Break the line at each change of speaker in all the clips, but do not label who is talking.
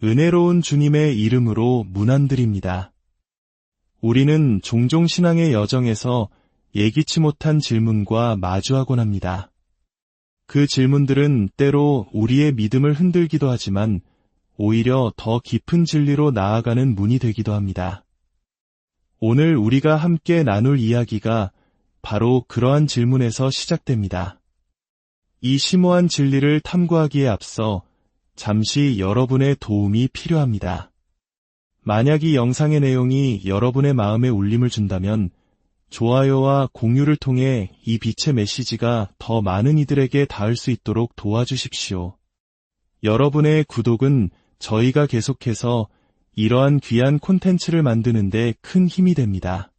은혜로운 주님의 이름으로 문안드립니다. 우리는 종종 신앙의 여정에서 예기치 못한 질문과 마주하곤 합니다. 그 질문들은 때로 우리의 믿음을 흔들기도 하지만 오히려 더 깊은 진리로 나아가는 문이 되기도 합니다. 오늘 우리가 함께 나눌 이야기가 바로 그러한 질문에서 시작됩니다. 이 심오한 진리를 탐구하기에 앞서 잠시 여러분의 도움이 필요합니다. 만약 이 영상의 내용이 여러분의 마음에 울림을 준다면 좋아요와 공유를 통해 이 빛의 메시지가 더 많은 이들에게 닿을 수 있도록 도와주십시오. 여러분의 구독은 저희가 계속해서 이러한 귀한 콘텐츠를 만드는 데 큰 힘이 됩니다.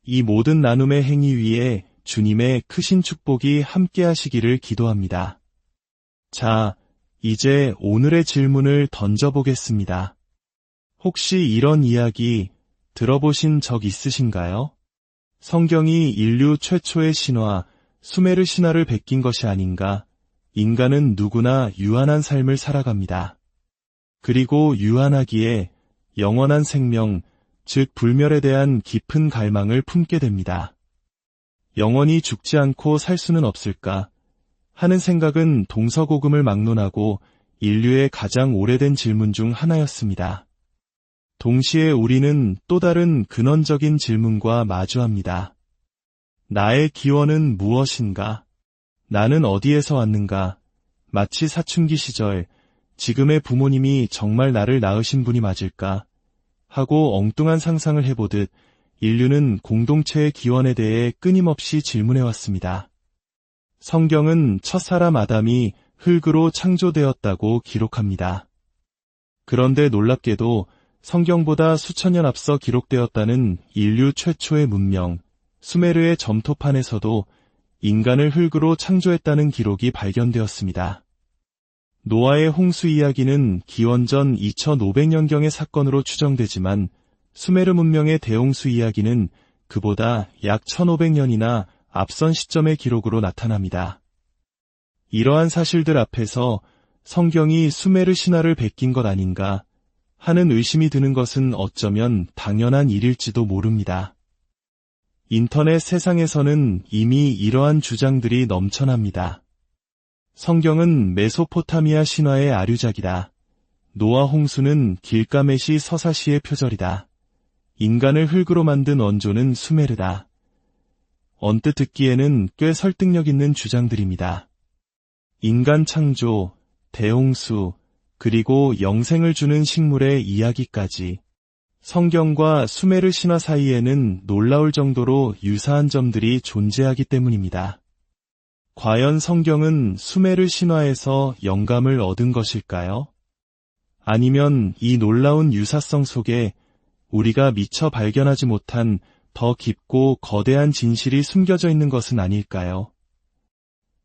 이 모든 나눔의 행위 위에 주님의 크신 축복이 함께 하시기를 기도합니다. 자, 이제 오늘의 질문을 던져보겠습니다. 혹시 이런 이야기 들어보신 적 있으신가요? 성경이 인류 최초의 신화, 수메르 신화를 베낀 것이 아닌가? 인간은 누구나 유한한 삶을 살아갑니다. 그리고 유한하기에 영원한 생명, 즉 불멸에 대한 깊은 갈망을 품게 됩니다. 영원히 죽지 않고 살 수는 없을까? 하는 생각은 동서고금을 막론하고 인류의 가장 오래된 질문 중 하나였습니다. 동시에 우리는 또 다른 근원적인 질문과 마주합니다. 나의 기원은 무엇인가? 나는 어디에서 왔는가? 마치 사춘기 시절, 지금의 부모님이 정말 나를 낳으신 분이 맞을까? 하고 엉뚱한 상상을 해보듯 인류는 공동체의 기원에 대해 끊임없이 질문해왔습니다. 성경은 첫사람 아담이 흙으로 창조되었다고 기록합니다. 그런데 놀랍게도 성경보다 수천 년 앞서 기록되었다는 인류 최초의 문명, 수메르의 점토판에서도 인간을 흙으로 창조했다는 기록이 발견되었습니다. 노아의 홍수 이야기는 기원전 2500년경의 사건으로 추정되지만 수메르 문명의 대홍수 이야기는 그보다 약 1500년이나 앞선 시점의 기록으로 나타납니다. 이러한 사실들 앞에서 성경이 수메르 신화를 베낀 것 아닌가 하는 의심이 드는 것은 어쩌면 당연한 일일지도 모릅니다. 인터넷 세상에서는 이미 이러한 주장들이 넘쳐납니다. 성경은 메소포타미아 신화의 아류작이다. 노아 홍수는 길가메시 서사시의 표절이다. 인간을 흙으로 만든 원조는 수메르다. 언뜻 듣기에는 꽤 설득력 있는 주장들입니다. 인간 창조, 대홍수, 그리고 영생을 주는 식물의 이야기까지. 성경과 수메르 신화 사이에는 놀라울 정도로 유사한 점들이 존재하기 때문입니다. 과연 성경은 수메르 신화에서 영감을 얻은 것일까요? 아니면 이 놀라운 유사성 속에 우리가 미처 발견하지 못한 더 깊고 거대한 진실이 숨겨져 있는 것은 아닐까요?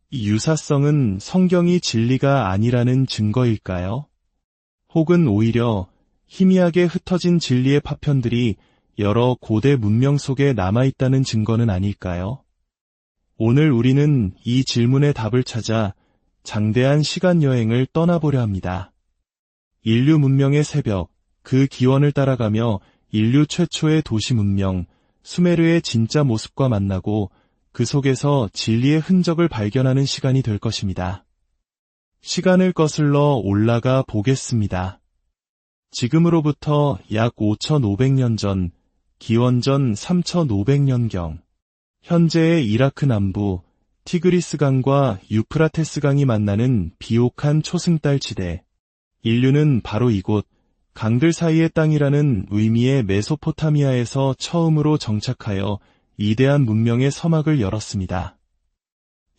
이 유사성은 성경이 진리가 아니라는 증거일까요? 혹은 오히려 희미하게 흩어진 진리의 파편들이 여러 고대 문명 속에 남아있다는 증거는 아닐까요? 오늘 우리는 이 질문의 답을 찾아 장대한 시간 여행을 떠나보려 합니다. 인류 문명의 새벽, 그 기원을 따라가며 인류 최초의 도시 문명, 수메르의 진짜 모습과 만나고 그 속에서 진리의 흔적을 발견하는 시간이 될 것입니다. 시간을 거슬러 올라가 보겠습니다. 지금으로부터 약 5500년 전, 기원전 3500년경, 현재의 이라크 남부 티그리스강과 유프라테스강이 만나는 비옥한 초승달 지대, 인류는 바로 이곳 강들 사이의 땅이라는 의미의 메소포타미아에서 처음으로 정착하여 이대한 문명의 서막을 열었습니다.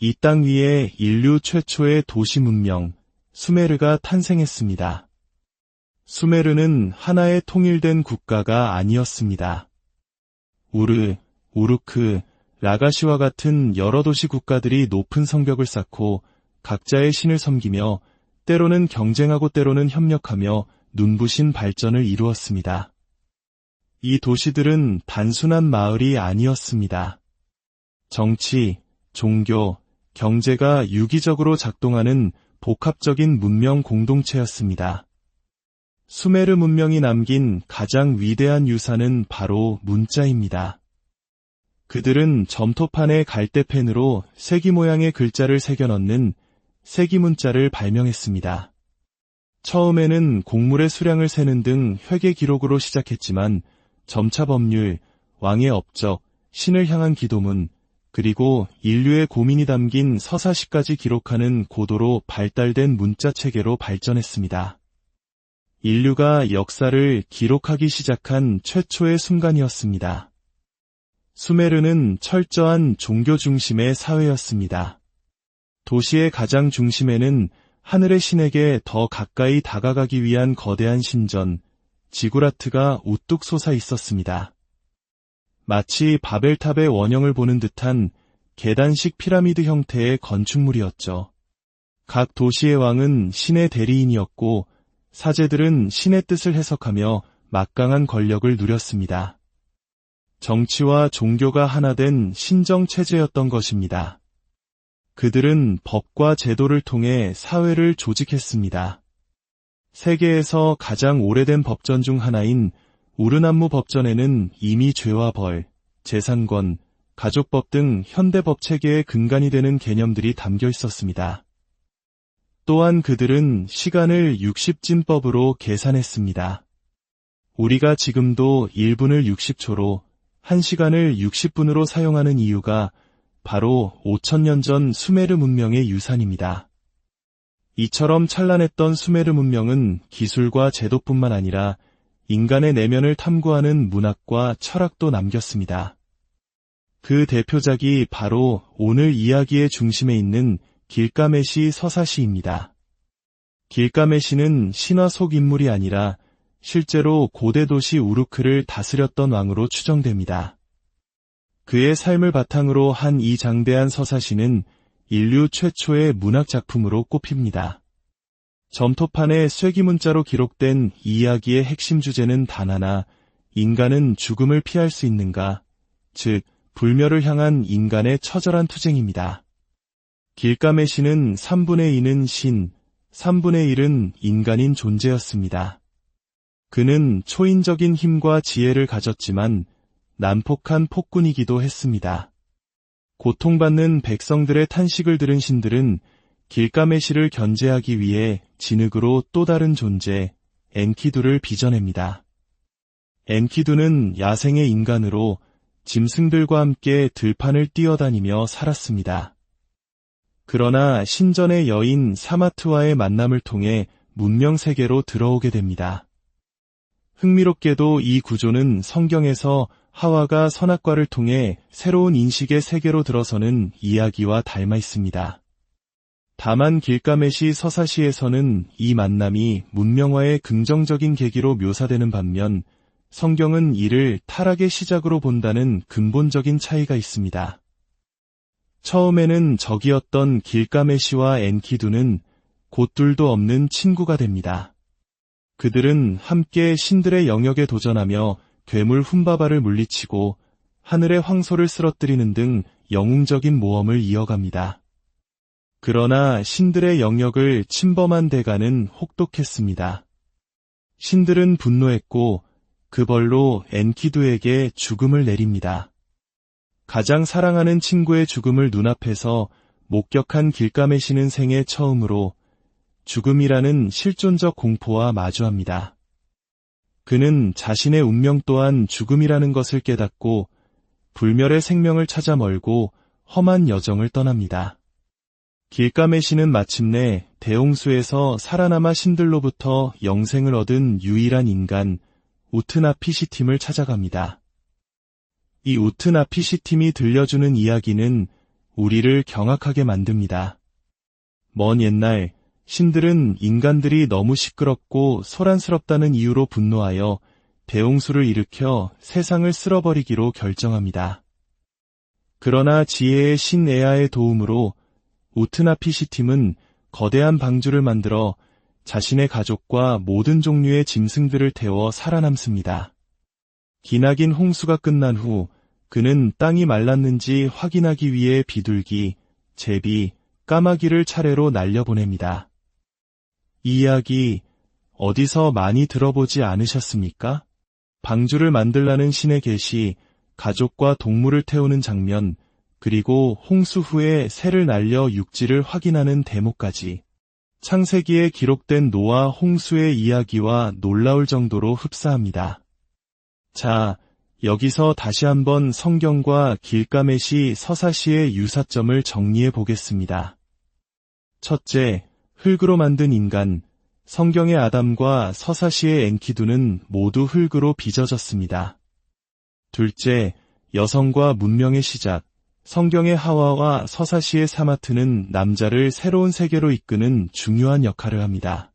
이 땅 위에 인류 최초의 도시 문명, 수메르가 탄생했습니다. 수메르는 하나의 통일된 국가가 아니었습니다. 우르, 우루크, 라가시와 같은 여러 도시 국가들이 높은 성벽을 쌓고 각자의 신을 섬기며 때로는 경쟁하고 때로는 협력하며 눈부신 발전을 이루었습니다. 이 도시들은 단순한 마을이 아니었습니다. 정치, 종교, 경제가 유기적으로 작동하는 복합적인 문명 공동체였습니다. 수메르 문명이 남긴 가장 위대한 유산은 바로 문자입니다. 그들은 점토판에 갈대펜으로 세기 모양의 글자를 새겨 넣는 세기문자를 발명했습니다. 처음에는 곡물의 수량을 세는 등 회계 기록으로 시작했지만 점차 법률, 왕의 업적, 신을 향한 기도문, 그리고 인류의 고민이 담긴 서사시까지 기록하는 고도로 발달된 문자 체계로 발전했습니다. 인류가 역사를 기록하기 시작한 최초의 순간이었습니다. 수메르는 철저한 종교 중심의 사회였습니다. 도시의 가장 중심에는 하늘의 신에게 더 가까이 다가가기 위한 거대한 신전, 지구라트가 우뚝 솟아 있었습니다. 마치 바벨탑의 원형을 보는 듯한 계단식 피라미드 형태의 건축물이었죠. 각 도시의 왕은 신의 대리인이었고 사제들은 신의 뜻을 해석하며 막강한 권력을 누렸습니다. 정치와 종교가 하나 된 신정체제였던 것입니다. 그들은 법과 제도를 통해 사회를 조직했습니다. 세계에서 가장 오래된 법전 중 하나인 우르난무 법전에는 이미 죄와 벌, 재산권, 가족법 등 현대 법 체계의 근간이 되는 개념들이 담겨 있었습니다. 또한 그들은 시간을 60진법으로 계산했습니다. 우리가 지금도 1분을 60초로, 1시간을 60분으로 사용하는 이유가 바로 5000년 전 수메르 문명의 유산입니다. 이처럼 찬란했던 수메르 문명은 기술과 제도뿐만 아니라 인간의 내면을 탐구하는 문학과 철학도 남겼습니다. 그 대표작이 바로 오늘 이야기의 중심에 있는 길가메시 서사시입니다. 길가메시는 신화 속 인물이 아니라 실제로 고대 도시 우르크를 다스렸던 왕으로 추정됩니다. 그의 삶을 바탕으로 한 이 장대한 서사시는 인류 최초의 문학 작품으로 꼽힙니다. 점토판에 쐐기문자로 기록된 이 이야기의 핵심 주제는 단 하나, 인간은 죽음을 피할 수 있는가, 즉 불멸을 향한 인간의 처절한 투쟁입니다. 길가메시는 3분의 2는 신, 3분의 1은 인간인 존재였습니다. 그는 초인적인 힘과 지혜를 가졌지만 난폭한 폭군이기도 했습니다. 고통받는 백성들의 탄식을 들은 신들은 길가메시를 견제하기 위해 진흙으로 또 다른 존재, 엔키두를 빚어냅니다. 엔키두는 야생의 인간으로 짐승들과 함께 들판을 뛰어다니며 살았습니다. 그러나 신전의 여인 사마트와의 만남을 통해 문명 세계로 들어오게 됩니다. 흥미롭게도 이 구조는 성경에서 하와가 선악과를 통해 새로운 인식의 세계로 들어서는 이야기와 닮아 있습니다. 다만 길가메시 서사시에서는 이 만남이 문명화의 긍정적인 계기로 묘사되는 반면 성경은 이를 타락의 시작으로 본다는 근본적인 차이가 있습니다. 처음에는 적이었던 길가메시와 엔키두는 곧둘도 없는 친구가 됩니다. 그들은 함께 신들의 영역에 도전하며 괴물 훔바바를 물리치고 하늘의 황소를 쓰러뜨리는 등 영웅적인 모험을 이어갑니다. 그러나 신들의 영역을 침범한 대가는 혹독했습니다. 신들은 분노했고 그 벌로 엔키두에게 죽음을 내립니다. 가장 사랑하는 친구의 죽음을 눈앞에서 목격한 길가메시는 생애 처음으로 죽음이라는 실존적 공포와 마주합니다. 그는 자신의 운명 또한 죽음이라는 것을 깨닫고 불멸의 생명을 찾아 멀고 험한 여정을 떠납니다. 길가메시는 마침내 대홍수에서 살아남아 신들로부터 영생을 얻은 유일한 인간 우트나피시팀을 찾아갑니다. 이 우트나피시팀이 들려주는 이야기는 우리를 경악하게 만듭니다. 먼 옛날 신들은 인간들이 너무 시끄럽고 소란스럽다는 이유로 분노하여 대홍수를 일으켜 세상을 쓸어버리기로 결정합니다. 그러나 지혜의 신 에아의 도움으로 우트나피시팀은 거대한 방주를 만들어 자신의 가족과 모든 종류의 짐승들을 태워 살아남습니다. 기나긴 홍수가 끝난 후 그는 땅이 말랐는지 확인하기 위해 비둘기, 제비, 까마귀를 차례로 날려보냅니다. 이 이야기, 어디서 많이 들어보지 않으셨습니까? 방주를 만들라는 신의 계시, 가족과 동물을 태우는 장면, 그리고 홍수 후에 새를 날려 육지를 확인하는 대목까지. 창세기에 기록된 노아 홍수의 이야기와 놀라울 정도로 흡사합니다. 자, 여기서 다시 한번 성경과 길가메시 서사시의 유사점을 정리해 보겠습니다. 첫째, 흙으로 만든 인간. 성경의 아담과 서사시의 엔키두는 모두 흙으로 빚어졌습니다. 둘째, 여성과 문명의 시작. 성경의 하와와 서사시의 사마트는 남자를 새로운 세계로 이끄는 중요한 역할을 합니다.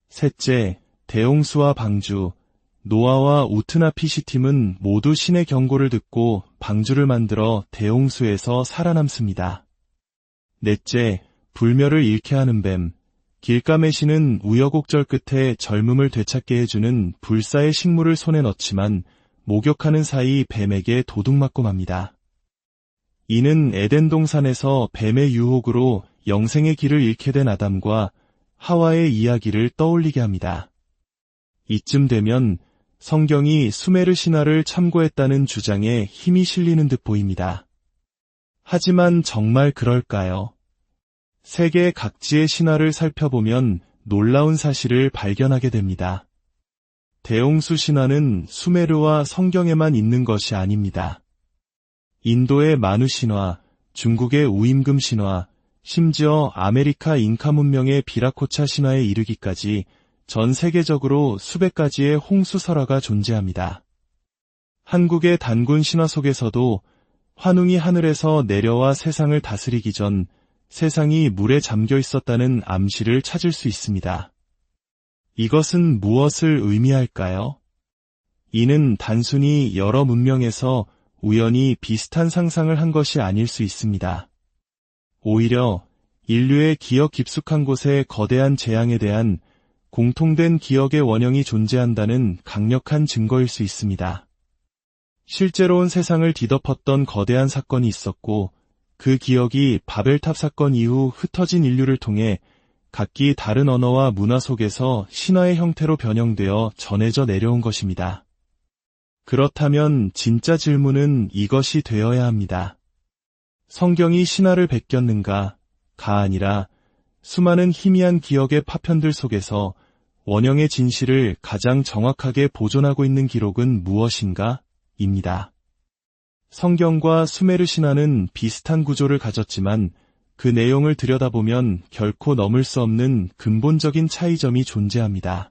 셋째, 대홍수와 방주. 노아와 우트나피시팀은 모두 신의 경고를 듣고 방주를 만들어 대홍수에서 살아남습니다. 넷째, 불멸을 잃게 하는 뱀. 길가메시는 우여곡절 끝에 젊음을 되찾게 해주는 불사의 식물을 손에 넣지만 목욕하는 사이 뱀에게 도둑맞고 맙니다. 이는 에덴 동산에서 뱀의 유혹으로 영생의 길을 잃게 된 아담과 하와의 이야기를 떠올리게 합니다. 이쯤 되면 성경이 수메르 신화를 참고했다는 주장에 힘이 실리는 듯 보입니다. 하지만 정말 그럴까요? 세계 각지의 신화를 살펴보면 놀라운 사실을 발견하게 됩니다. 대홍수 신화는 수메르와 성경에만 있는 것이 아닙니다. 인도의 마누 신화, 중국의 우임금 신화, 심지어 아메리카 잉카 문명의 비라코차 신화에 이르기까지 전 세계적으로 수백 가지의 홍수 설화가 존재합니다. 한국의 단군 신화 속에서도 환웅이 하늘에서 내려와 세상을 다스리기 전 세상이 물에 잠겨 있었다는 암시를 찾을 수 있습니다. 이것은 무엇을 의미할까요? 이는 단순히 여러 문명에서 우연히 비슷한 상상을 한 것이 아닐 수 있습니다. 오히려 인류의 기억 깊숙한 곳에 거대한 재앙에 대한 공통된 기억의 원형이 존재한다는 강력한 증거일 수 있습니다. 실제로 온 세상을 뒤덮었던 거대한 사건이 있었고 그 기억이 바벨탑 사건 이후 흩어진 인류를 통해 각기 다른 언어와 문화 속에서 신화의 형태로 변형되어 전해져 내려온 것입니다. 그렇다면 진짜 질문은 이것이 되어야 합니다. 성경이 신화를 베꼈는가? 가 아니라 수많은 희미한 기억의 파편들 속에서 원형의 진실을 가장 정확하게 보존하고 있는 기록은 무엇인가? 입니다. 성경과 수메르 신화는 비슷한 구조를 가졌지만 그 내용을 들여다보면 결코 넘을 수 없는 근본적인 차이점이 존재합니다.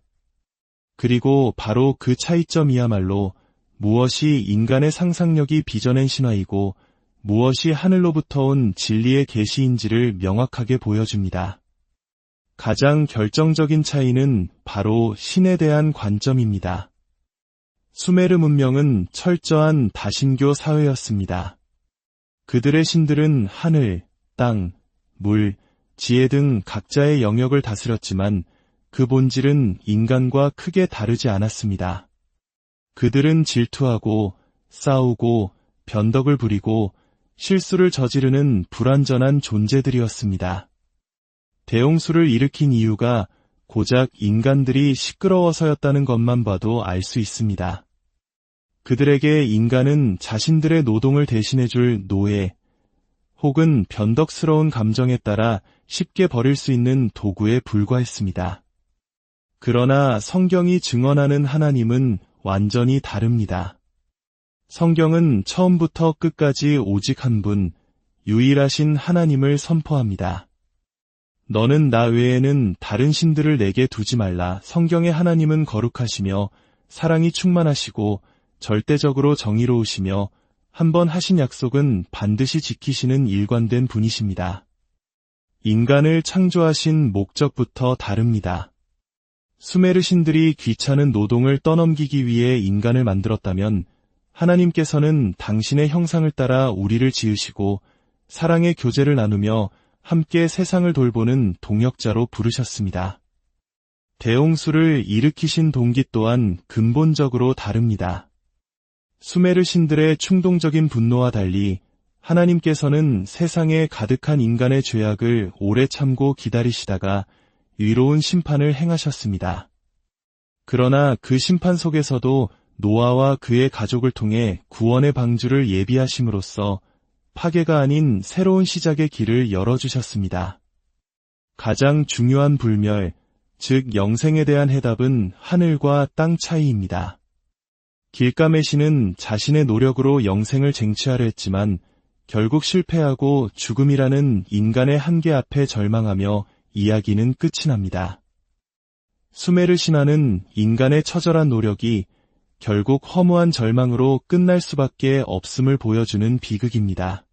그리고 바로 그 차이점이야말로 무엇이 인간의 상상력이 빚어낸 신화이고 무엇이 하늘로부터 온 진리의 계시인지를 명확하게 보여줍니다. 가장 결정적인 차이는 바로 신에 대한 관점입니다. 수메르 문명은 철저한 다신교 사회였습니다. 그들의 신들은 하늘, 땅, 물, 지혜 등 각자의 영역을 다스렸지만 그 본질은 인간과 크게 다르지 않았습니다. 그들은 질투하고 싸우고 변덕을 부리고 실수를 저지르는 불완전한 존재들이었습니다. 대홍수를 일으킨 이유가 고작 인간들이 시끄러워서였다는 것만 봐도 알 수 있습니다. 그들에게 인간은 자신들의 노동을 대신해줄 노예, 혹은 변덕스러운 감정에 따라 쉽게 버릴 수 있는 도구에 불과했습니다. 그러나 성경이 증언하는 하나님은 완전히 다릅니다. 성경은 처음부터 끝까지 오직 한 분, 유일하신 하나님을 선포합니다. 너는 나 외에는 다른 신들을 내게 두지 말라. 성경의 하나님은 거룩하시며 사랑이 충만하시고 절대적으로 정의로우시며 한번 하신 약속은 반드시 지키시는 일관된 분이십니다. 인간을 창조하신 목적부터 다릅니다. 수메르 신들이 귀찮은 노동을 떠넘기기 위해 인간을 만들었다면 하나님께서는 당신의 형상을 따라 우리를 지으시고 사랑의 교제를 나누며 함께 세상을 돌보는 동역자로 부르셨습니다. 대홍수를 일으키신 동기 또한 근본적으로 다릅니다. 수메르 신들의 충동적인 분노와 달리 하나님께서는 세상에 가득한 인간의 죄악을 오래 참고 기다리시다가 위로운 심판을 행하셨습니다. 그러나 그 심판 속에서도 노아와 그의 가족을 통해 구원의 방주를 예비하심으로써 파괴가 아닌 새로운 시작의 길을 열어주셨습니다. 가장 중요한 불멸, 즉 영생에 대한 해답은 하늘과 땅 차이입니다. 길가메시는 자신의 노력으로 영생을 쟁취하려 했지만 결국 실패하고 죽음이라는 인간의 한계 앞에 절망하며 이야기는 끝이 납니다. 수메르 신화는 인간의 처절한 노력이 결국 허무한 절망으로 끝날 수밖에 없음을 보여주는 비극입니다.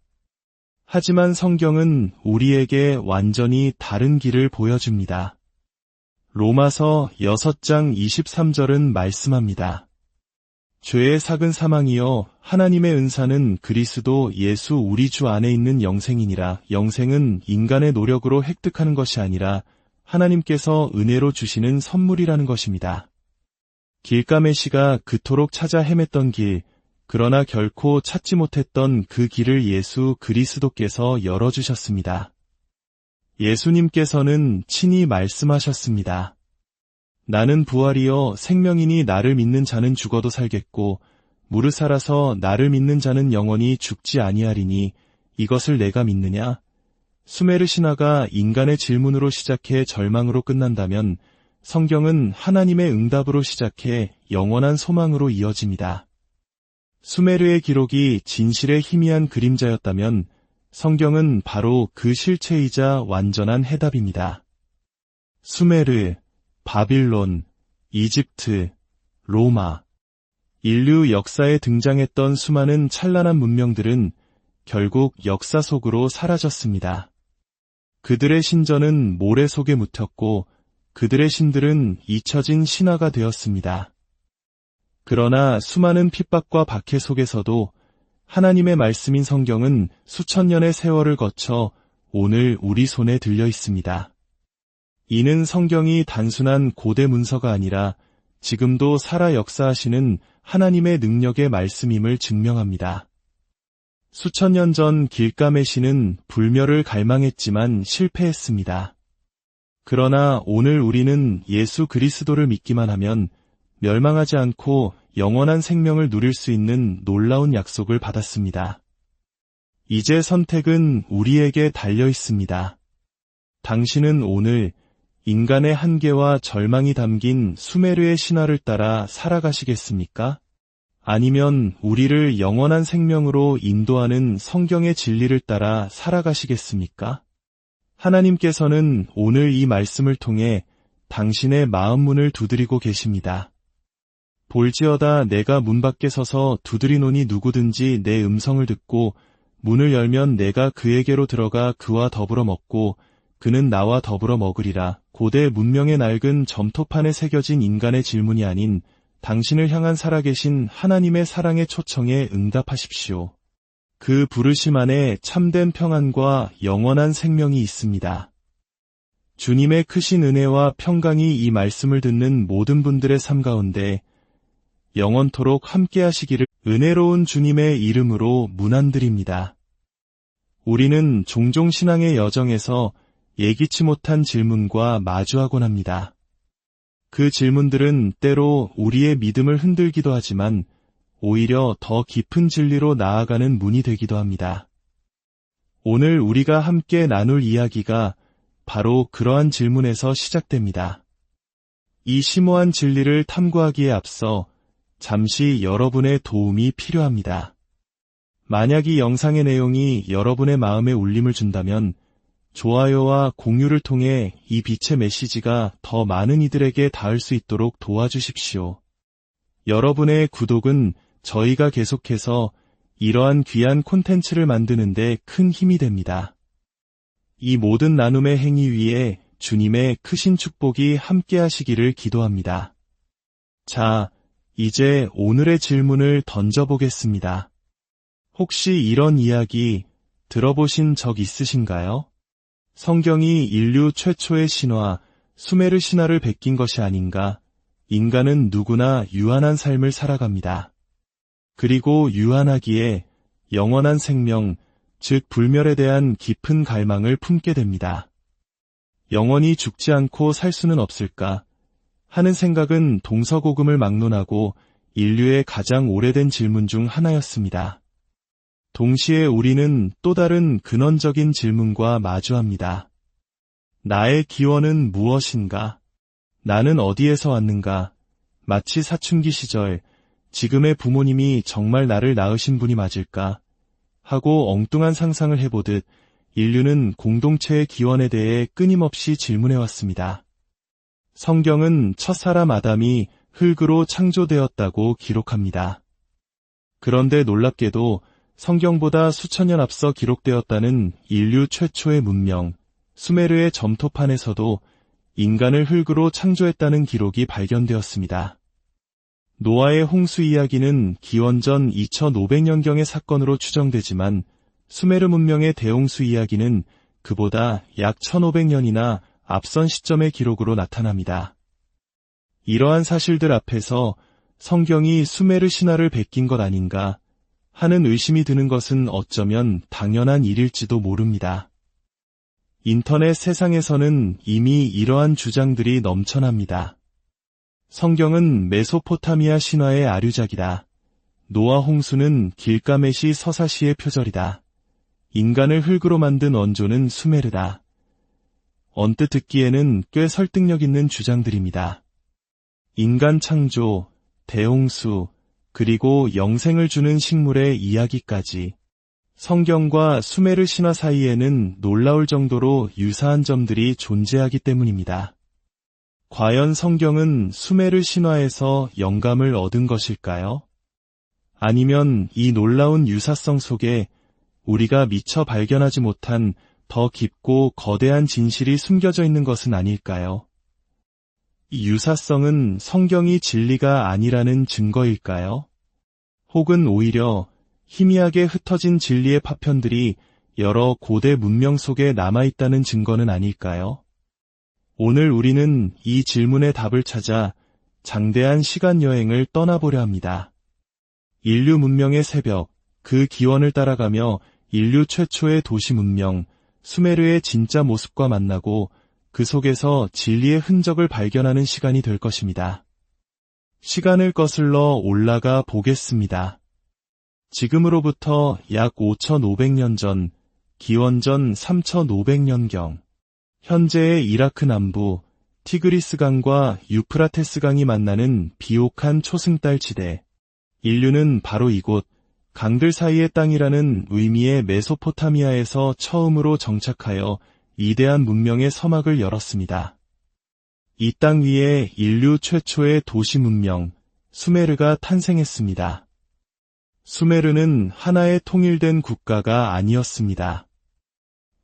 하지만 성경은 우리에게 완전히 다른 길을 보여줍니다. 로마서 6장 23절은 말씀합니다. 죄의 삭은 사망이요 하나님의 은사는 그리스도 예수 우리 주 안에 있는 영생이니라. 영생은 인간의 노력으로 획득하는 것이 아니라 하나님께서 은혜로 주시는 선물이라는 것입니다. 길가메시가 그토록 찾아 헤맸던 길, 그러나 결코 찾지 못했던 그 길을 예수 그리스도께서 열어주셨습니다. 예수님께서는 친히 말씀하셨습니다. 나는 부활이요 생명이니 나를 믿는 자는 죽어도 살겠고 무릇 살아서 나를 믿는 자는 영원히 죽지 아니하리니 이것을 내가 믿느냐? 수메르 신화가 인간의 질문으로 시작해 절망으로 끝난다면 성경은 하나님의 응답으로 시작해 영원한 소망으로 이어집니다. 수메르의 기록이 진실의 희미한 그림자였다면 성경은 바로 그 실체이자 완전한 해답입니다. 수메르, 바빌론, 이집트, 로마. 인류 역사에 등장했던 수많은 찬란한 문명들은 결국 역사 속으로 사라졌습니다. 그들의 신전은 모래 속에 묻혔고 그들의 신들은 잊혀진 신화가 되었습니다. 그러나 수많은 핍박과 박해 속에서도 하나님의 말씀인 성경은 수천 년의 세월을 거쳐 오늘 우리 손에 들려 있습니다. 이는 성경이 단순한 고대 문서가 아니라 지금도 살아 역사하시는 하나님의 능력의 말씀임을 증명합니다. 수천 년 전 길가메시는 불멸을 갈망했지만 실패했습니다. 그러나 오늘 우리는 예수 그리스도를 믿기만 하면 멸망하지 않고 영원한 생명을 누릴 수 있는 놀라운 약속을 받았습니다. 이제 선택은 우리에게 달려 있습니다. 당신은 오늘 인간의 한계와 절망이 담긴 수메르의 신화를 따라 살아가시겠습니까? 아니면 우리를 영원한 생명으로 인도하는 성경의 진리를 따라 살아가시겠습니까? 하나님께서는 오늘 이 말씀을 통해 당신의 마음 문을 두드리고 계십니다. 볼지어다 내가 문 밖에 서서 두드리노니 누구든지 내 음성을 듣고 문을 열면 내가 그에게로 들어가 그와 더불어 먹고 그는 나와 더불어 먹으리라. 고대 문명의 낡은 점토판에 새겨진 인간의 질문이 아닌 당신을 향한 살아계신 하나님의 사랑의 초청에 응답하십시오. 그 부르심 안에 참된 평안과 영원한 생명이 있습니다. 주님의 크신 은혜와 평강이 이 말씀을 듣는 모든 분들의 삶 가운데 영원토록 함께하시기를 은혜로운 주님의 이름으로 문안드립니다. 우리는 종종 신앙의 여정에서 예기치 못한 질문과 마주하곤 합니다. 그 질문들은 때로 우리의 믿음을 흔들기도 하지만 오히려 더 깊은 진리로 나아가는 문이 되기도 합니다. 오늘 우리가 함께 나눌 이야기가 바로 그러한 질문에서 시작됩니다. 이 심오한 진리를 탐구하기에 앞서 잠시 여러분의 도움이 필요합니다. 만약 이 영상의 내용이 여러분의 마음에 울림을 준다면 좋아요와 공유를 통해 이 빛의 메시지가 더 많은 이들에게 닿을 수 있도록 도와주십시오. 여러분의 구독은 저희가 계속해서 이러한 귀한 콘텐츠를 만드는 데 큰 힘이 됩니다. 이 모든 나눔의 행위 위에 주님의 크신 축복이 함께하시기를 기도합니다. 자, 이제 오늘의 질문을 던져보겠습니다. 혹시 이런 이야기 들어보신 적 있으신가요? 성경이 인류 최초의 신화, 수메르 신화를 베낀 것이 아닌가? 인간은 누구나 유한한 삶을 살아갑니다. 그리고 유한하기에 영원한 생명, 즉 불멸에 대한 깊은 갈망을 품게 됩니다. 영원히 죽지 않고 살 수는 없을까? 하는 생각은 동서고금을 막론하고 인류의 가장 오래된 질문 중 하나였습니다. 동시에 우리는 또 다른 근원적인 질문과 마주합니다. 나의 기원은 무엇인가? 나는 어디에서 왔는가? 마치 사춘기 시절 지금의 부모님이 정말 나를 낳으신 분이 맞을까? 하고 엉뚱한 상상을 해보듯 인류는 공동체의 기원에 대해 끊임없이 질문해왔습니다. 성경은 첫사람 아담이 흙으로 창조되었다고 기록합니다. 그런데 놀랍게도 성경보다 수천 년 앞서 기록되었다는 인류 최초의 문명, 수메르의 점토판에서도 인간을 흙으로 창조했다는 기록이 발견되었습니다. 노아의 홍수 이야기는 기원전 2500년경의 사건으로 추정되지만 수메르 문명의 대홍수 이야기는 그보다 약 1500년이나 앞선 시점의 기록으로 나타납니다. 이러한 사실들 앞에서 성경이 수메르 신화를 베낀 것 아닌가 하는 의심이 드는 것은 어쩌면 당연한 일일지도 모릅니다. 인터넷 세상에서는 이미 이러한 주장들이 넘쳐납니다. 성경은 메소포타미아 신화의 아류작이다. 노아 홍수는 길가메시 서사시의 표절이다. 인간을 흙으로 만든 원조는 수메르다. 언뜻 듣기에는 꽤 설득력 있는 주장들입니다. 인간 창조, 대홍수, 그리고 영생을 주는 식물의 이야기까지. 성경과 수메르 신화 사이에는 놀라울 정도로 유사한 점들이 존재하기 때문입니다. 과연 성경은 수메르 신화에서 영감을 얻은 것일까요? 아니면 이 놀라운 유사성 속에 우리가 미처 발견하지 못한 더 깊고 거대한 진실이 숨겨져 있는 것은 아닐까요? 이 유사성은 성경이 진리가 아니라는 증거일까요? 혹은 오히려 희미하게 흩어진 진리의 파편들이 여러 고대 문명 속에 남아있다는 증거는 아닐까요? 오늘 우리는 이 질문의 답을 찾아 장대한 시간 여행을 떠나보려 합니다. 인류 문명의 새벽, 그 기원을 따라가며 인류 최초의 도시 문명, 수메르의 진짜 모습과 만나고 그 속에서 진리의 흔적을 발견하는 시간이 될 것입니다. 시간을 거슬러 올라가 보겠습니다. 지금으로부터 약 5500년 전, 기원전 3500년경, 현재의 이라크 남부 티그리스강과 유프라테스강이 만나는 비옥한 초승달 지대, 인류는 바로 이곳 강들 사이의 땅이라는 의미의 메소포타미아에서 처음으로 정착하여 이대한 문명의 서막을 열었습니다. 이 땅 위에 인류 최초의 도시 문명, 수메르가 탄생했습니다. 수메르는 하나의 통일된 국가가 아니었습니다.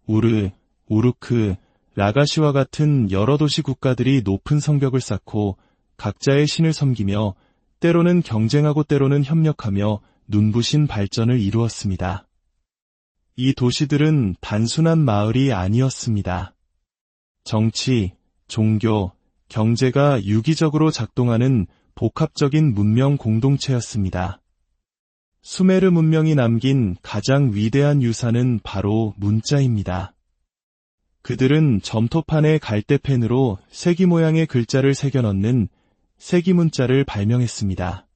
우르, 우루크, 라가시와 같은 여러 도시 국가들이 높은 성벽을 쌓고 각자의 신을 섬기며 때로는 경쟁하고 때로는 협력하며 눈부신 발전을 이루었습니다. 이 도시들은 단순한 마을이 아니었습니다. 정치, 종교, 경제가 유기적으로 작동하는 복합적인 문명 공동체였습니다. 수메르 문명이 남긴 가장 위대한 유산은 바로 문자입니다. 그들은 점토판에 갈대펜으로 세기 모양의 글자를 새겨 넣는 세기문자를 발명했습니다.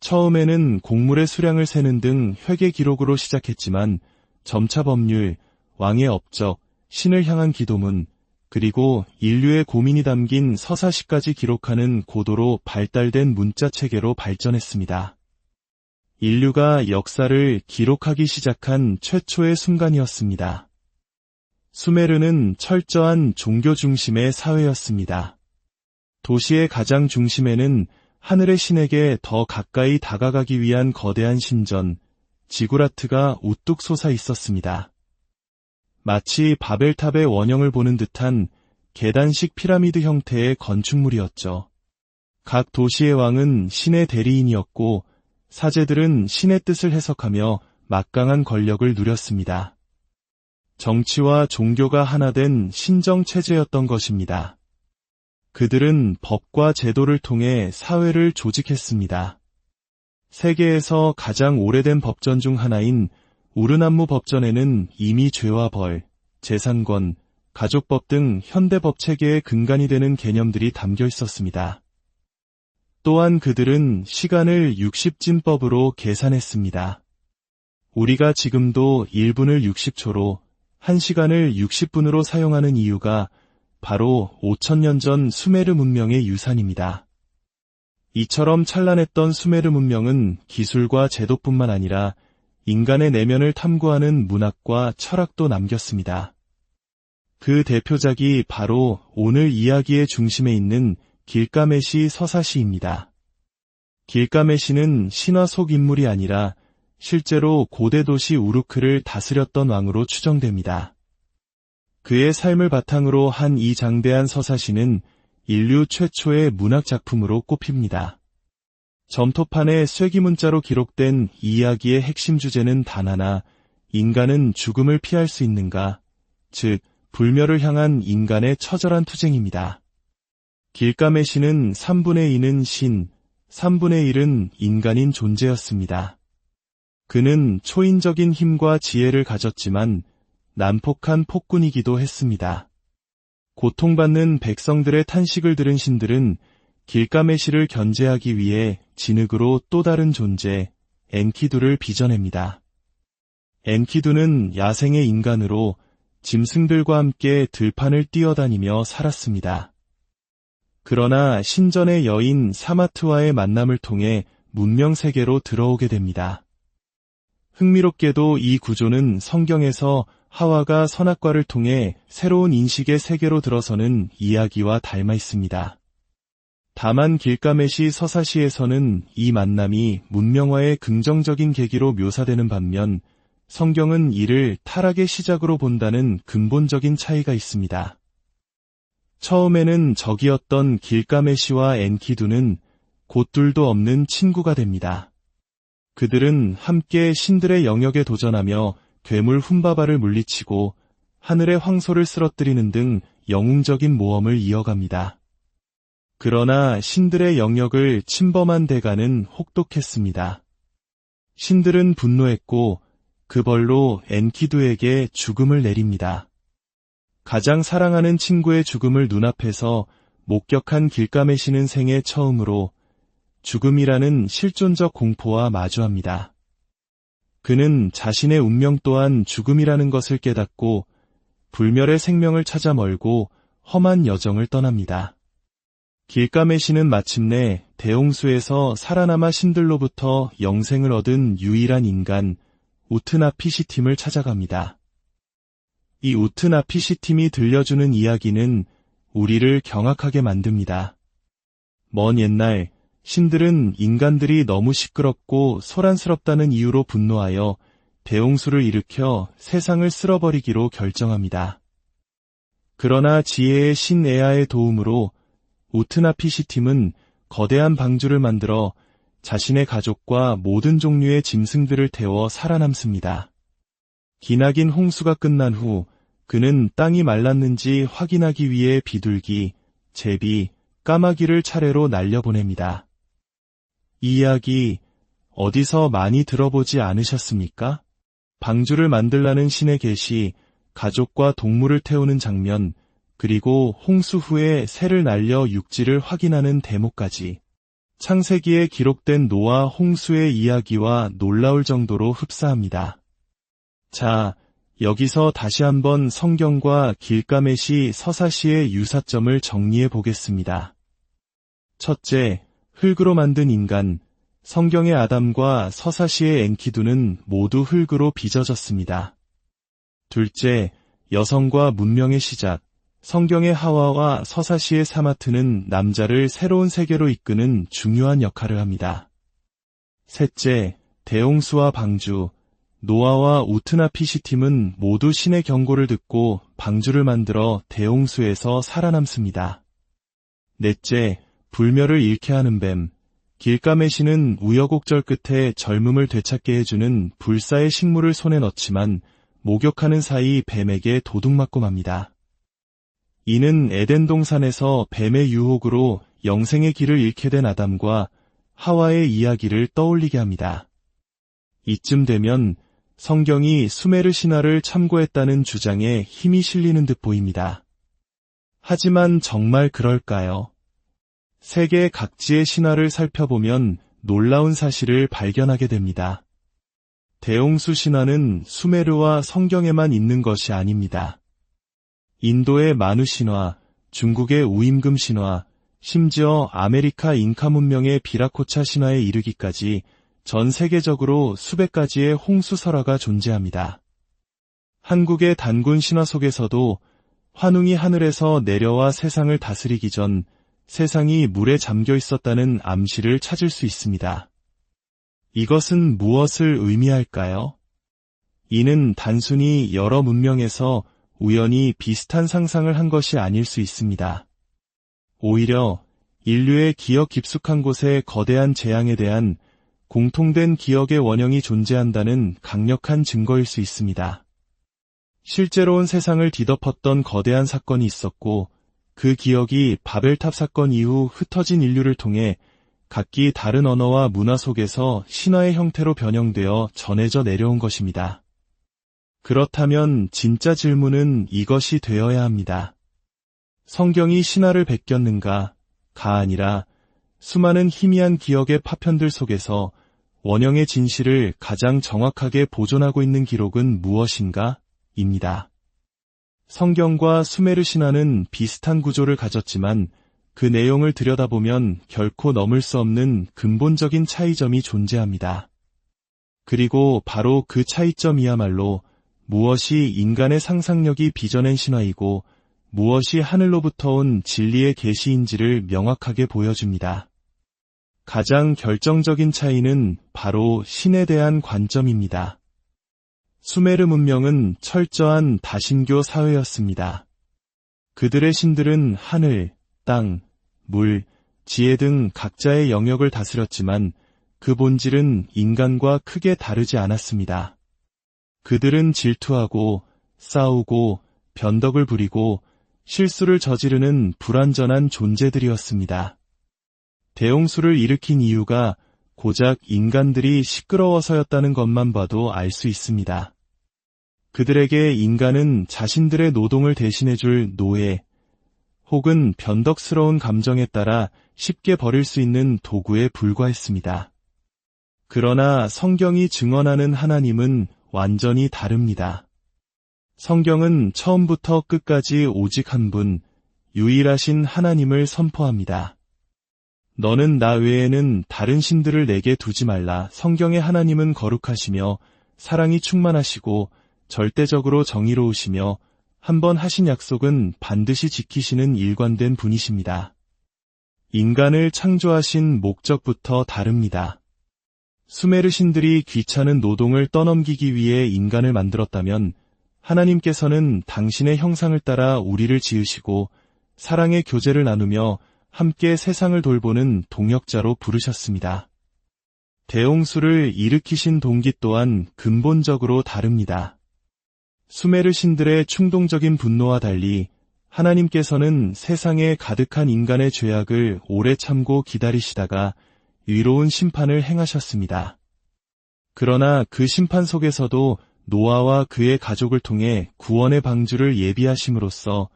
처음에는 곡물의 수량을 세는 등 회계 기록으로 시작했지만 점차 법률, 왕의 업적, 신을 향한 기도문, 그리고 인류의 고민이 담긴 서사시까지 기록하는 고도로 발달된 문자 체계로 발전했습니다. 인류가 역사를 기록하기 시작한 최초의 순간이었습니다. 수메르는 철저한 종교 중심의 사회였습니다. 도시의 가장 중심에는 하늘의 신에게 더 가까이 다가가기 위한 거대한 신전, 지구라트가 우뚝 솟아 있었습니다. 마치 바벨탑의 원형을 보는 듯한 계단식 피라미드 형태의 건축물이었죠. 각 도시의 왕은 신의 대리인이었고 사제들은 신의 뜻을 해석하며 막강한 권력을 누렸습니다. 정치와 종교가 하나 된 신정체제였던 것입니다. 그들은 법과 제도를 통해 사회를 조직했습니다. 세계에서 가장 오래된 법전 중 하나인 우르남무 법전에는 이미 죄와 벌, 재산권, 가족법 등 현대법 체계의 근간이 되는 개념들이 담겨 있었습니다. 또한 그들은 시간을 60진법으로 계산했습니다. 우리가 지금도 1분을 60초로, 1시간을 60분으로 사용하는 이유가 바로 5000년 전 수메르 문명의 유산입니다. 이처럼 찬란했던 수메르 문명은 기술과 제도뿐만 아니라 인간의 내면을 탐구하는 문학과 철학도 남겼습니다. 그 대표작이 바로 오늘 이야기의 중심에 있는 길가메시 서사시입니다. 길가메시는 신화 속 인물이 아니라 실제로 고대 도시 우르크를 다스렸던 왕으로 추정됩니다. 그의 삶을 바탕으로 한 이 장대한 서사시는 인류 최초의 문학 작품으로 꼽힙니다. 점토판에 쐐기문자로 기록된 이 이야기의 핵심 주제는 단 하나, 인간은 죽음을 피할 수 있는가, 즉 불멸을 향한 인간의 처절한 투쟁입니다. 길가메시는 3분의 2는 신, 3분의 1은 인간인 존재였습니다. 그는 초인적인 힘과 지혜를 가졌지만 난폭한 폭군이기도 했습니다. 고통받는 백성들의 탄식을 들은 신들은 길가메시를 견제하기 위해 진흙으로 또 다른 존재, 엔키두를 빚어냅니다. 엔키두는 야생의 인간으로 짐승들과 함께 들판을 뛰어다니며 살았습니다. 그러나 신전의 여인 사마트와의 만남을 통해 문명 세계로 들어오게 됩니다. 흥미롭게도 이 구조는 성경에서 하와가 선악과를 통해 새로운 인식의 세계로 들어서는 이야기와 닮아 있습니다. 다만 길가메시 서사시에서는 이 만남이 문명화의 긍정적인 계기로 묘사되는 반면 성경은 이를 타락의 시작으로 본다는 근본적인 차이가 있습니다. 처음에는 적이었던 길가메시와 엔키두는 곧둘도 없는 친구가 됩니다. 그들은 함께 신들의 영역에 도전하며 괴물 훔바바를 물리치고 하늘의 황소를 쓰러뜨리는 등 영웅적인 모험을 이어갑니다. 그러나 신들의 영역을 침범한 대가는 혹독했습니다. 신들은 분노했고 그 벌로 엔키두에게 죽음을 내립니다. 가장 사랑하는 친구의 죽음을 눈앞에서 목격한 길가메시는 생애 처음으로 죽음이라는 실존적 공포와 마주합니다. 그는 자신의 운명 또한 죽음이라는 것을 깨닫고 불멸의 생명을 찾아 멀고 험한 여정을 떠납니다. 길가메시는 마침내 대홍수에서 살아남아 신들로부터 영생을 얻은 유일한 인간 우트나피시팀을 찾아갑니다. 이 우트나피시팀이 들려주는 이야기는 우리를 경악하게 만듭니다. 먼 옛날 신들은 인간들이 너무 시끄럽고 소란스럽다는 이유로 분노하여 대홍수를 일으켜 세상을 쓸어버리기로 결정합니다. 그러나 지혜의 신 에아의 도움으로 우트나피시팀은 거대한 방주를 만들어 자신의 가족과 모든 종류의 짐승들을 태워 살아남습니다. 기나긴 홍수가 끝난 후 그는 땅이 말랐는지 확인하기 위해 비둘기, 제비, 까마귀를 차례로 날려보냅니다. 이 이야기 어디서 많이 들어보지 않으셨습니까? 방주를 만들라는 신의 계시, 가족과 동물을 태우는 장면, 그리고 홍수 후에 새를 날려 육지를 확인하는 대목까지 창세기에 기록된 노아 홍수의 이야기와 놀라울 정도로 흡사합니다. 자, 여기서 다시 한번 성경과 길가메시 서사시의 유사점을 정리해 보겠습니다. 첫째, 흙으로 만든 인간, 성경의 아담과 서사시의 엔키두는 모두 흙으로 빚어졌습니다. 둘째, 여성과 문명의 시작, 성경의 하와와 서사시의 사마트는 남자를 새로운 세계로 이끄는 중요한 역할을 합니다. 셋째, 대홍수와 방주, 노아와 우트나피시팀은 모두 신의 경고를 듣고 방주를 만들어 대홍수에서 살아남습니다. 넷째, 불멸을 잃게 하는 뱀, 길가메시는 우여곡절 끝에 젊음을 되찾게 해주는 불사의 식물을 손에 넣지만 목욕하는 사이 뱀에게 도둑맞고 맙니다. 이는 에덴 동산에서 뱀의 유혹으로 영생의 길을 잃게 된 아담과 하와의 이야기를 떠올리게 합니다. 이쯤 되면 성경이 수메르 신화를 참고했다는 주장에 힘이 실리는 듯 보입니다. 하지만 정말 그럴까요? 세계 각지의 신화를 살펴보면 놀라운 사실을 발견하게 됩니다. 대홍수 신화는 수메르와 성경에만 있는 것이 아닙니다. 인도의 마누 신화, 중국의 우임금 신화, 심지어 아메리카 잉카 문명의 비라코차 신화에 이르기까지 전 세계적으로 수백 가지의 홍수 설화가 존재합니다. 한국의 단군 신화 속에서도 환웅이 하늘에서 내려와 세상을 다스리기 전 세상이 물에 잠겨 있었다는 암시를 찾을 수 있습니다. 이것은 무엇을 의미할까요? 이는 단순히 여러 문명에서 우연히 비슷한 상상을 한 것이 아닐 수 있습니다. 오히려 인류의 기억 깊숙한 곳에 거대한 재앙에 대한 공통된 기억의 원형이 존재한다는 강력한 증거일 수 있습니다. 실제로 온 세상을 뒤덮었던 거대한 사건이 있었고 그 기억이 바벨탑 사건 이후 흩어진 인류를 통해 각기 다른 언어와 문화 속에서 신화의 형태로 변형되어 전해져 내려온 것입니다. 그렇다면 진짜 질문은 이것이 되어야 합니다. 성경이 신화를 베꼈는가? 가 아니라 수많은 희미한 기억의 파편들 속에서 원형의 진실을 가장 정확하게 보존하고 있는 기록은 무엇인가? 입니다. 성경과 수메르 신화는 비슷한 구조를 가졌지만 그 내용을 들여다보면 결코 넘을 수 없는 근본적인 차이점이 존재합니다. 그리고 바로 그 차이점이야말로 무엇이 인간의 상상력이 빚어낸 신화이고 무엇이 하늘로부터 온 진리의 계시인지를 명확하게 보여줍니다. 가장 결정적인 차이는 바로 신에 대한 관점입니다. 수메르 문명은 철저한 다신교 사회였습니다. 그들의 신들은 하늘, 땅, 물, 지혜 등 각자의 영역을 다스렸지만 그 본질은 인간과 크게 다르지 않았습니다. 그들은 질투하고 싸우고 변덕을 부리고 실수를 저지르는 불완전한 존재들이었습니다. 대홍수를 일으킨 이유가 고작 인간들이 시끄러워서였다는 것만 봐도 알 수 있습니다. 그들에게 인간은 자신들의 노동을 대신해줄 노예, 혹은 변덕스러운 감정에 따라 쉽게 버릴 수 있는 도구에 불과했습니다. 그러나 성경이 증언하는 하나님은 완전히 다릅니다. 성경은 처음부터 끝까지 오직 한 분, 유일하신 하나님을 선포합니다. 너는 나 외에는 다른 신들을 내게 두지 말라. 성경의 하나님은 거룩하시며 사랑이 충만하시고 절대적으로 정의로우시며 한번 하신 약속은 반드시 지키시는 일관된 분이십니다. 인간을 창조하신 목적부터 다릅니다. 수메르 신들이 귀찮은 노동을 떠넘기기 위해 인간을 만들었다면 하나님께서는 당신의 형상을 따라 우리를 지으시고 사랑의 교제를 나누며 함께 세상을 돌보는 동역자로 부르셨습니다. 대홍수를 일으키신 동기 또한 근본적으로 다릅니다. 수메르 신들의 충동적인 분노와 달리 하나님께서는 세상에 가득한 인간의 죄악을 오래 참고 기다리시다가 위로운 심판을 행하셨습니다. 그러나 그 심판 속에서도 노아와 그의 가족을 통해 구원의 방주를 예비하심으로써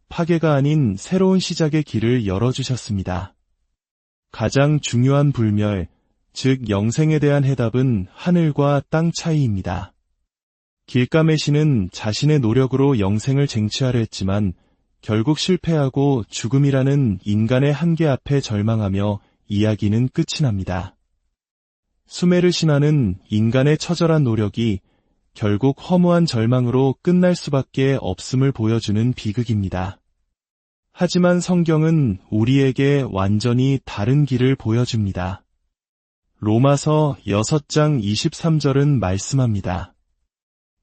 파괴가 아닌 새로운 시작의 길을 열어주셨습니다. 가장 중요한 불멸, 즉 영생에 대한 해답은 하늘과 땅 차이입니다. 길가메시는 자신의 노력으로 영생을 쟁취하려 했지만 결국 실패하고 죽음이라는 인간의 한계 앞에 절망하며 이야기는 끝이 납니다. 수메르 신화는 인간의 처절한 노력이 결국 허무한 절망으로 끝날 수밖에 없음을 보여주는 비극입니다. 하지만 성경은 우리에게 완전히 다른 길을 보여줍니다. 로마서 6장 23절은 말씀합니다.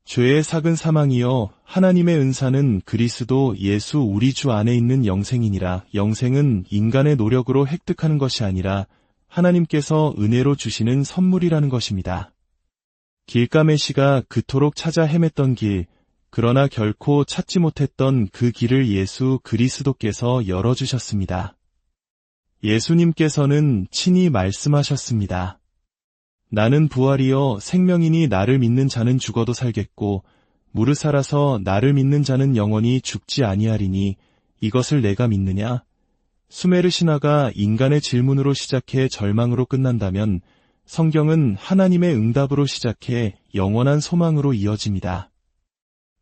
죄의 삭은 사망이요 하나님의 은사는 그리스도 예수 우리 주 안에 있는 영생이니라. 영생은 인간의 노력으로 획득하는 것이 아니라 하나님께서 은혜로 주시는 선물이라는 것입니다. 길가메시가 그토록 찾아 헤맸던 길, 그러나 결코 찾지 못했던 그 길을 예수 그리스도께서 열어주셨습니다. 예수님께서는 친히 말씀하셨습니다. 나는 부활이요 생명이니 나를 믿는 자는 죽어도 살겠고 무릇 살아서 나를 믿는 자는 영원히 죽지 아니하리니 이것을 내가 믿느냐? 수메르 신화가 인간의 질문으로 시작해 절망으로 끝난다면 성경은 하나님의 응답으로 시작해 영원한 소망으로 이어집니다.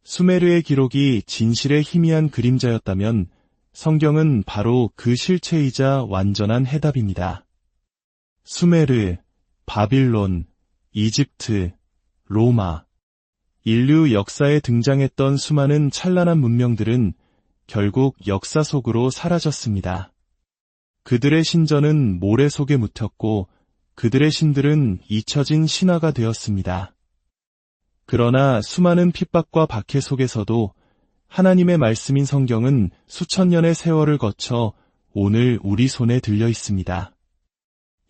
수메르의 기록이 진실의 희미한 그림자였다면 성경은 바로 그 실체이자 완전한 해답입니다. 수메르, 바빌론, 이집트, 로마. 인류 역사에 등장했던 수많은 찬란한 문명들은 결국 역사 속으로 사라졌습니다. 그들의 신전은 모래 속에 묻혔고 그들의 신들은 잊혀진 신화가 되었습니다. 그러나 수많은 핍박과 박해 속에서도 하나님의 말씀인 성경은 수천 년의 세월을 거쳐 오늘 우리 손에 들려 있습니다.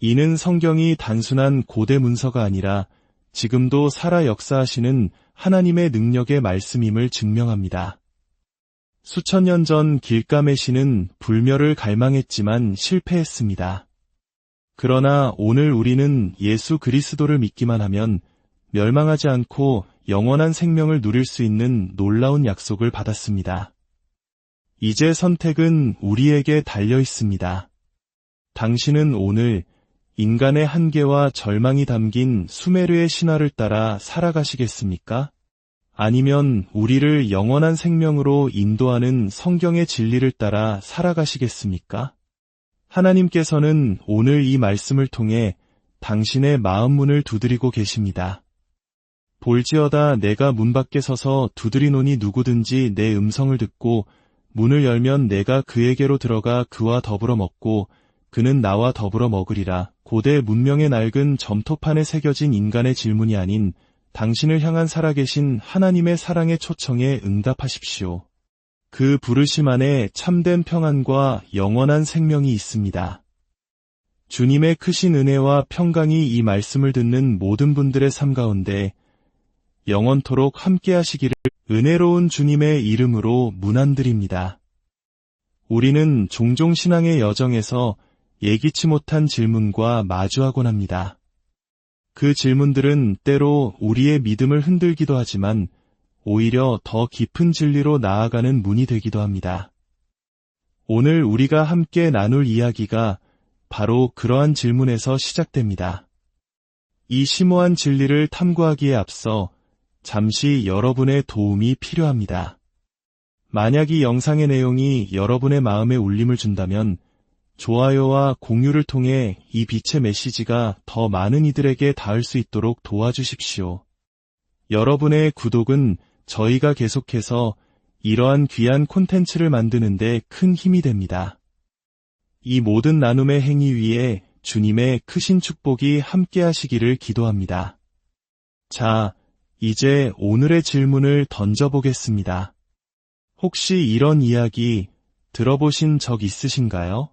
이는 성경이 단순한 고대 문서가 아니라 지금도 살아 역사하시는 하나님의 능력의 말씀임을 증명합니다. 수천 년 전 길가메시는 불멸을 갈망했지만 실패했습니다. 그러나 오늘 우리는 예수 그리스도를 믿기만 하면 멸망하지 않고 영원한 생명을 누릴 수 있는 놀라운 약속을 받았습니다. 이제 선택은 우리에게 달려 있습니다. 당신은 오늘 인간의 한계와 절망이 담긴 수메르의 신화를 따라 살아가시겠습니까? 아니면 우리를 영원한 생명으로 인도하는 성경의 진리를 따라 살아가시겠습니까? 하나님께서는 오늘 이 말씀을 통해 당신의 마음 문을 두드리고 계십니다. 볼지어다 내가 문 밖에 서서 두드리노니 누구든지 내 음성을 듣고 문을 열면 내가 그에게로 들어가 그와 더불어 먹고 그는 나와 더불어 먹으리라. 고대 문명의 낡은 점토판에 새겨진 인간의 질문이 아닌 당신을 향한 살아계신 하나님의 사랑의 초청에 응답하십시오. 그 부르심 안에 참된 평안과 영원한 생명이 있습니다. 주님의 크신 은혜와 평강이 이 말씀을 듣는 모든 분들의 삶 가운데 영원토록 함께 하시기를 은혜로운 주님의 이름으로 문안드립니다. 우리는 종종 신앙의 여정에서 예기치 못한 질문과 마주하곤 합니다. 그 질문들은 때로 우리의 믿음을 흔들기도 하지만 오히려 더 깊은 진리로 나아가는 문이 되기도 합니다. 오늘 우리가 함께 나눌 이야기가 바로 그러한 질문에서 시작됩니다. 이 심오한 진리를 탐구하기에 앞서 잠시 여러분의 도움이 필요합니다. 만약 이 영상의 내용이 여러분의 마음에 울림을 준다면 좋아요와 공유를 통해 이 빛의 메시지가 더 많은 이들에게 닿을 수 있도록 도와주십시오. 여러분의 구독은 저희가 계속해서 이러한 귀한 콘텐츠를 만드는 데 큰 힘이 됩니다. 이 모든 나눔의 행위 위에 주님의 크신 축복이 함께 하시기를 기도합니다. 자, 이제 오늘의 질문을 던져보겠습니다. 혹시 이런 이야기 들어보신 적 있으신가요?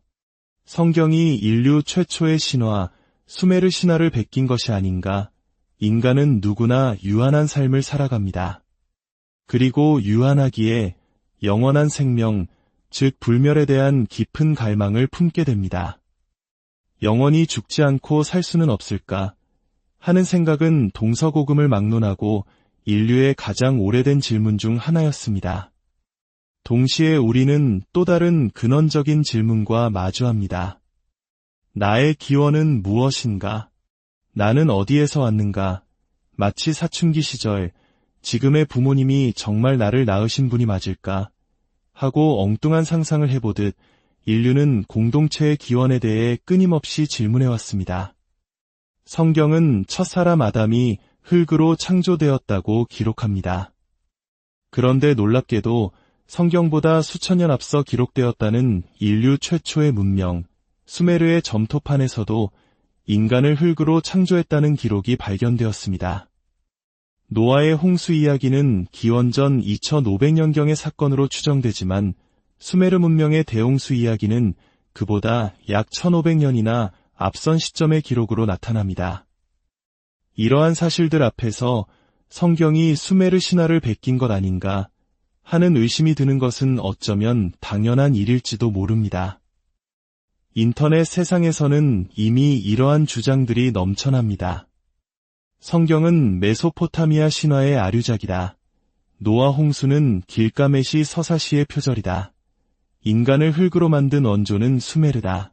성경이 인류 최초의 신화, 수메르 신화를 베낀 것이 아닌가? 인간은 누구나 유한한 삶을 살아갑니다. 그리고 유한하기에 영원한 생명, 즉 불멸에 대한 깊은 갈망을 품게 됩니다. 영원히 죽지 않고 살 수는 없을까 하는 생각은 동서고금을 막론하고 인류의 가장 오래된 질문 중 하나였습니다. 동시에 우리는 또 다른 근원적인 질문과 마주합니다. 나의 기원은 무엇인가? 나는 어디에서 왔는가? 마치 사춘기 시절 지금의 부모님이 정말 나를 낳으신 분이 맞을까? 하고 엉뚱한 상상을 해보듯 인류는 공동체의 기원에 대해 끊임없이 질문해왔습니다. 성경은 첫사람 아담이 흙으로 창조되었다고 기록합니다. 그런데 놀랍게도 성경보다 수천 년 앞서 기록되었다는 인류 최초의 문명, 수메르의 점토판에서도 인간을 흙으로 창조했다는 기록이 발견되었습니다. 노아의 홍수 이야기는 기원전 2500년경의 사건으로 추정되지만 수메르 문명의 대홍수 이야기는 그보다 약 1500년이나 앞선 시점의 기록으로 나타납니다. 이러한 사실들 앞에서 성경이 수메르 신화를 베낀 것 아닌가 하는 의심이 드는 것은 어쩌면 당연한 일일지도 모릅니다. 인터넷 세상에서는 이미 이러한 주장들이 넘쳐납니다. 성경은 메소포타미아 신화의 아류작이다. 노아 홍수는 길가메시 서사시의 표절이다. 인간을 흙으로 만든 원조는 수메르다.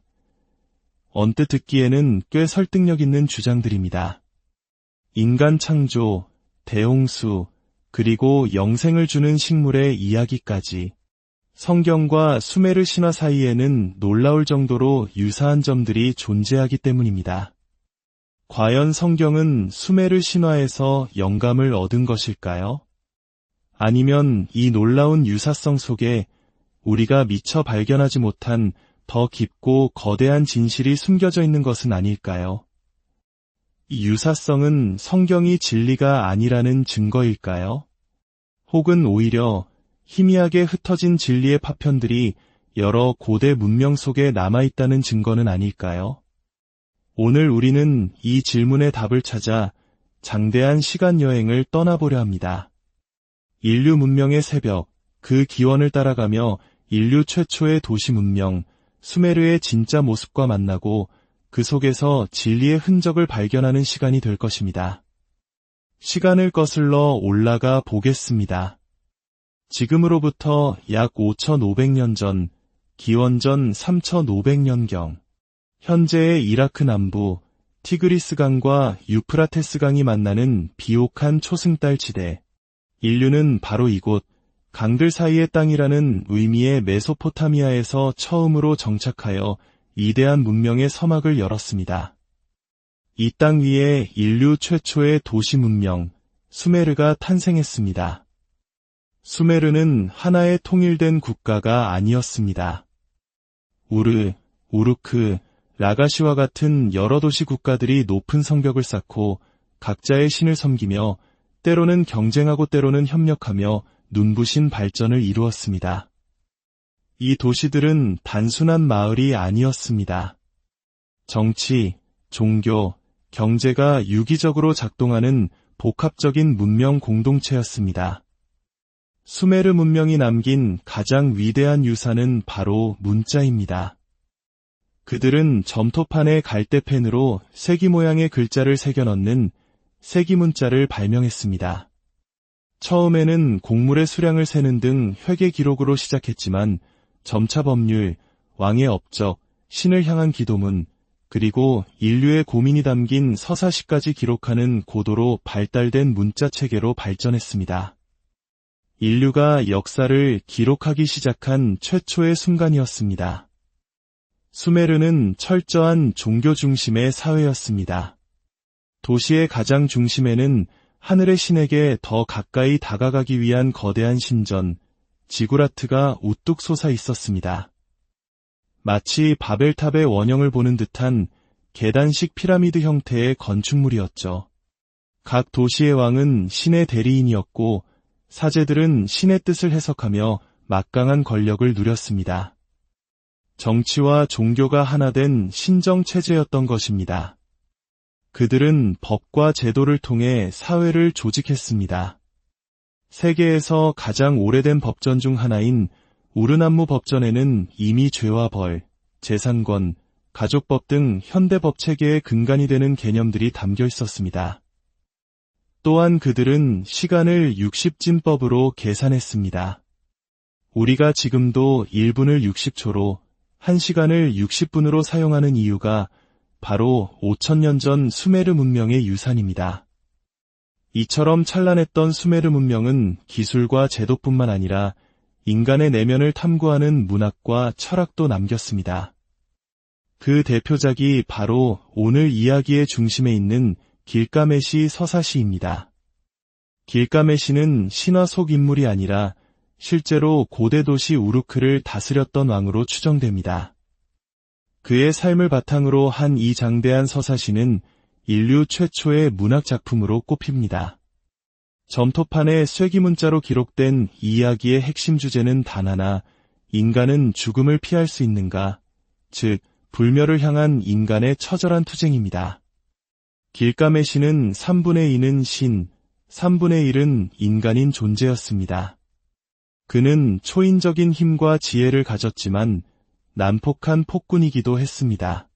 언뜻 듣기에는 꽤 설득력 있는 주장들입니다. 인간 창조, 대홍수, 그리고 영생을 주는 식물의 이야기까지. 성경과 수메르 신화 사이에는 놀라울 정도로 유사한 점들이 존재하기 때문입니다. 과연 성경은 수메르 신화에서 영감을 얻은 것일까요? 아니면 이 놀라운 유사성 속에 우리가 미처 발견하지 못한 더 깊고 거대한 진실이 숨겨져 있는 것은 아닐까요? 이 유사성은 성경이 진리가 아니라는 증거일까요? 혹은 오히려 희미하게 흩어진 진리의 파편들이 여러 고대 문명 속에 남아있다는 증거는 아닐까요? 오늘 우리는 이 질문의 답을 찾아 장대한 시간 여행을 떠나보려 합니다. 인류 문명의 새벽, 그 기원을 따라가며 인류 최초의 도시 문명, 수메르의 진짜 모습과 만나고 그 속에서 진리의 흔적을 발견하는 시간이 될 것입니다. 시간을 거슬러 올라가 보겠습니다. 지금으로부터 약 5,500년 전, 기원전 3,500년경, 현재의 이라크 남부 티그리스강과 유프라테스강이 만나는 비옥한 초승달 지대, 인류는 바로 이곳 강들 사이의 땅이라는 의미의 메소포타미아에서 처음으로 정착하여 이대한 문명의 서막을 열었습니다. 이 땅 위에 인류 최초의 도시 문명, 수메르가 탄생했습니다. 수메르는 하나의 통일된 국가가 아니었습니다. 우르, 우루크, 라가시와 같은 여러 도시 국가들이 높은 성벽을 쌓고 각자의 신을 섬기며 때로는 경쟁하고 때로는 협력하며 눈부신 발전을 이루었습니다. 이 도시들은 단순한 마을이 아니었습니다. 정치, 종교, 경제가 유기적으로 작동하는 복합적인 문명 공동체였습니다. 수메르 문명이 남긴 가장 위대한 유산은 바로 문자입니다. 그들은 점토판에 갈대펜으로 세기 모양의 글자를 새겨 넣는 세기문자를 발명했습니다. 처음에는 곡물의 수량을 세는 등 회계 기록으로 시작했지만 점차 법률, 왕의 업적, 신을 향한 기도문, 그리고 인류의 고민이 담긴 서사시까지 기록하는 고도로 발달된 문자 체계로 발전했습니다. 인류가 역사를 기록하기 시작한 최초의 순간이었습니다. 수메르는 철저한 종교 중심의 사회였습니다. 도시의 가장 중심에는 하늘의 신에게 더 가까이 다가가기 위한 거대한 신전, 지구라트가 우뚝 솟아 있었습니다. 마치 바벨탑의 원형을 보는 듯한 계단식 피라미드 형태의 건축물이었죠. 각 도시의 왕은 신의 대리인이었고 사제들은 신의 뜻을 해석하며 막강한 권력을 누렸습니다. 정치와 종교가 하나 된 신정체제였던 것입니다. 그들은 법과 제도를 통해 사회를 조직했습니다. 세계에서 가장 오래된 법전 중 하나인 우르남무 법전에는 이미 죄와 벌, 재산권, 가족법 등 현대법 체계의 근간이 되는 개념들이 담겨 있었습니다. 또한 그들은 시간을 60진법으로 계산했습니다. 우리가 지금도 1분을 60초로, 1시간을 60분으로 사용하는 이유가 바로 5,000년 전 수메르 문명의 유산입니다. 이처럼 찬란했던 수메르 문명은 기술과 제도뿐만 아니라 인간의 내면을 탐구하는 문학과 철학도 남겼습니다. 그 대표작이 바로 오늘 이야기의 중심에 있는 길가메시 서사시입니다. 길가메시는 신화 속 인물이 아니라 실제로 고대 도시 우루크를 다스렸던 왕으로 추정됩니다. 그의 삶을 바탕으로 한 이 장대한 서사시는 인류 최초의 문학 작품으로 꼽힙니다. 점토판에 쇠기문자로 기록된 이 이야기의 핵심 주제는 단 하나, 인간은 죽음을 피할 수 있는가, 즉 불멸을 향한 인간의 처절한 투쟁입니다. 길가메시는 3분의 2는 신, 3분의 1은 인간인 존재였습니다. 그는 초인적인 힘과 지혜를 가졌지만 난폭한 폭군이기도 했습니다.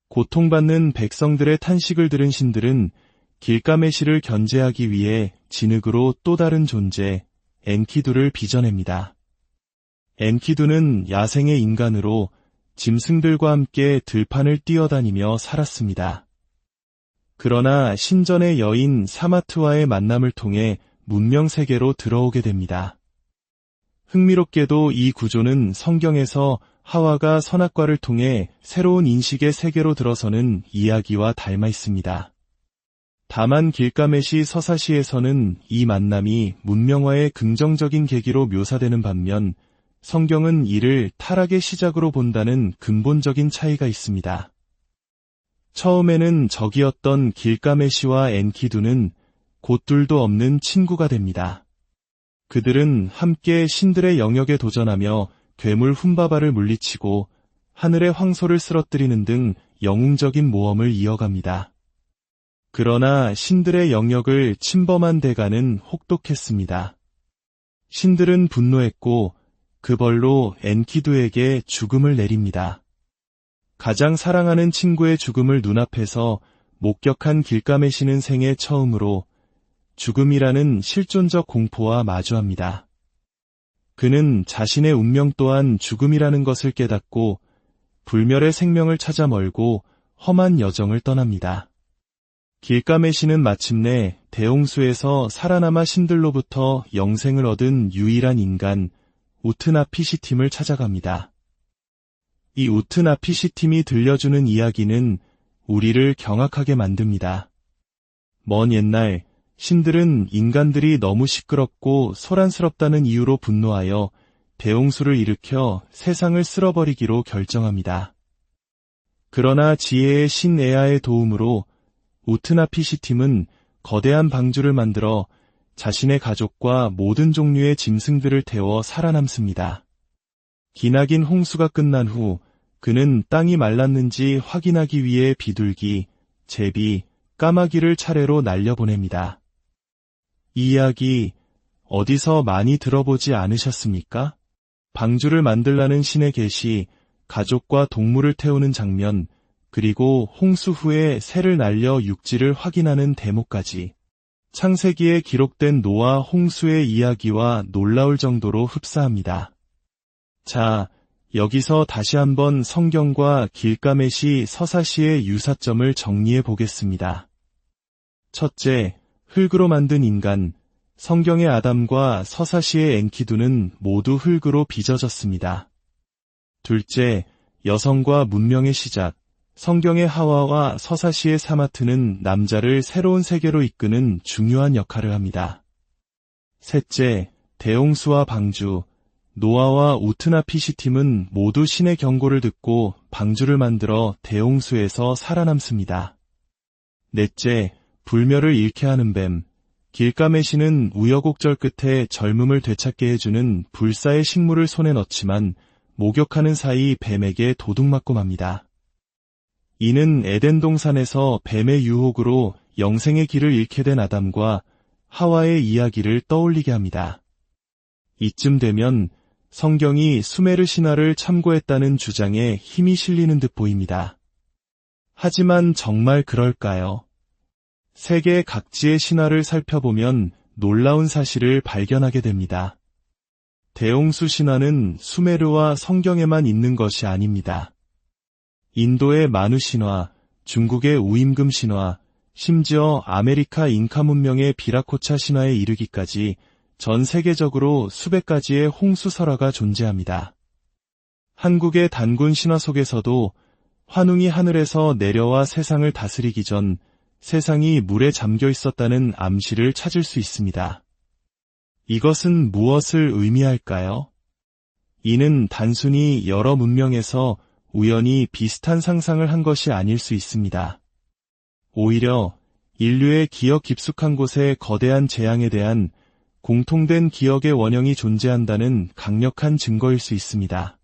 고통받는 백성들의 탄식을 들은 신들은 길가메시를 견제하기 위해 진흙으로 또 다른 존재, 엔키두를 빚어냅니다. 엔키두는 야생의 인간으로 짐승들과 함께 들판을 뛰어다니며 살았습니다. 그러나 신전의 여인 사마트와의 만남을 통해 문명 세계로 들어오게 됩니다. 흥미롭게도 이 구조는 성경에서 하와가 선악과를 통해 새로운 인식의 세계로 들어서는 이야기와 닮아 있습니다. 다만 길가메시 서사시에서는 이 만남이 문명화의 긍정적인 계기로 묘사되는 반면 성경은 이를 타락의 시작으로 본다는 근본적인 차이가 있습니다. 처음에는 적이었던 길가메시와 엔키두는 곧 둘도 없는 친구가 됩니다. 그들은 함께 신들의 영역에 도전하며 괴물 훔바바를 물리치고 하늘의 황소를 쓰러뜨리는 등 영웅적인 모험을 이어갑니다. 그러나 신들의 영역을 침범한 대가는 혹독했습니다. 신들은 분노했고 그 벌로 엔키두에게 죽음을 내립니다. 가장 사랑하는 친구의 죽음을 눈앞에서 목격한 길가메시는 생애 처음으로 죽음이라는 실존적 공포와 마주합니다. 그는 자신의 운명 또한 죽음이라는 것을 깨닫고 불멸의 생명을 찾아 멀고 험한 여정을 떠납니다. 길가메시는 마침내 대홍수에서 살아남아 신들로부터 영생을 얻은 유일한 인간 우트나피시팀을 찾아갑니다. 이 우트나피시팀이 들려주는 이야기는 우리를 경악하게 만듭니다. 먼 옛날 신들은 인간들이 너무 시끄럽고 소란스럽다는 이유로 분노하여 대홍수를 일으켜 세상을 쓸어버리기로 결정합니다. 그러나 지혜의 신 에아의 도움으로 우트나피시팀은 거대한 방주를 만들어 자신의 가족과 모든 종류의 짐승들을 태워 살아남습니다. 기나긴 홍수가 끝난 후 그는 땅이 말랐는지 확인하기 위해 비둘기, 제비, 까마귀를 차례로 날려보냅니다. 이 이야기 어디서 많이 들어보지 않으셨습니까? 방주를 만들라는 신의 계시, 가족과 동물을 태우는 장면, 그리고 홍수 후에 새를 날려 육지를 확인하는 대목까지 창세기에 기록된 노아 홍수의 이야기와 놀라울 정도로 흡사합니다. 자, 여기서 다시 한번 성경과 길가메시 서사시의 유사점을 정리해 보겠습니다. 첫째, 흙으로 만든 인간, 성경의 아담과 서사시의 엔키두는 모두 흙으로 빚어졌습니다. 둘째, 여성과 문명의 시작, 성경의 하와와 서사시의 사마트는 남자를 새로운 세계로 이끄는 중요한 역할을 합니다. 셋째, 대홍수와 방주, 노아와 우트나피시팀은 모두 신의 경고를 듣고 방주를 만들어 대홍수에서 살아남습니다. 넷째, 불멸을 잃게 하는 뱀, 길가메시는 우여곡절 끝에 젊음을 되찾게 해주는 불사의 식물을 손에 넣지만 목욕하는 사이 뱀에게 도둑맞고 맙니다. 이는 에덴 동산에서 뱀의 유혹으로 영생의 길을 잃게 된 아담과 하와의 이야기를 떠올리게 합니다. 이쯤 되면 성경이 수메르 신화를 참고했다는 주장에 힘이 실리는 듯 보입니다. 하지만 정말 그럴까요? 세계 각지의 신화를 살펴보면 놀라운 사실을 발견하게 됩니다. 대홍수 신화는 수메르와 성경에만 있는 것이 아닙니다. 인도의 마누 신화, 중국의 우임금 신화, 심지어 아메리카 잉카 문명의 비라코차 신화에 이르기까지 전 세계적으로 수백 가지의 홍수 설화가 존재합니다. 한국의 단군 신화 속에서도 환웅이 하늘에서 내려와 세상을 다스리기 전 세상이 물에 잠겨 있었다는 암시를 찾을 수 있습니다. 이것은 무엇을 의미할까요? 이는 단순히 여러 문명에서 우연히 비슷한 상상을 한 것이 아닐 수 있습니다. 오히려 인류의 기억 깊숙한 곳에 거대한 재앙에 대한 공통된 기억의 원형이 존재한다는 강력한 증거일 수 있습니다.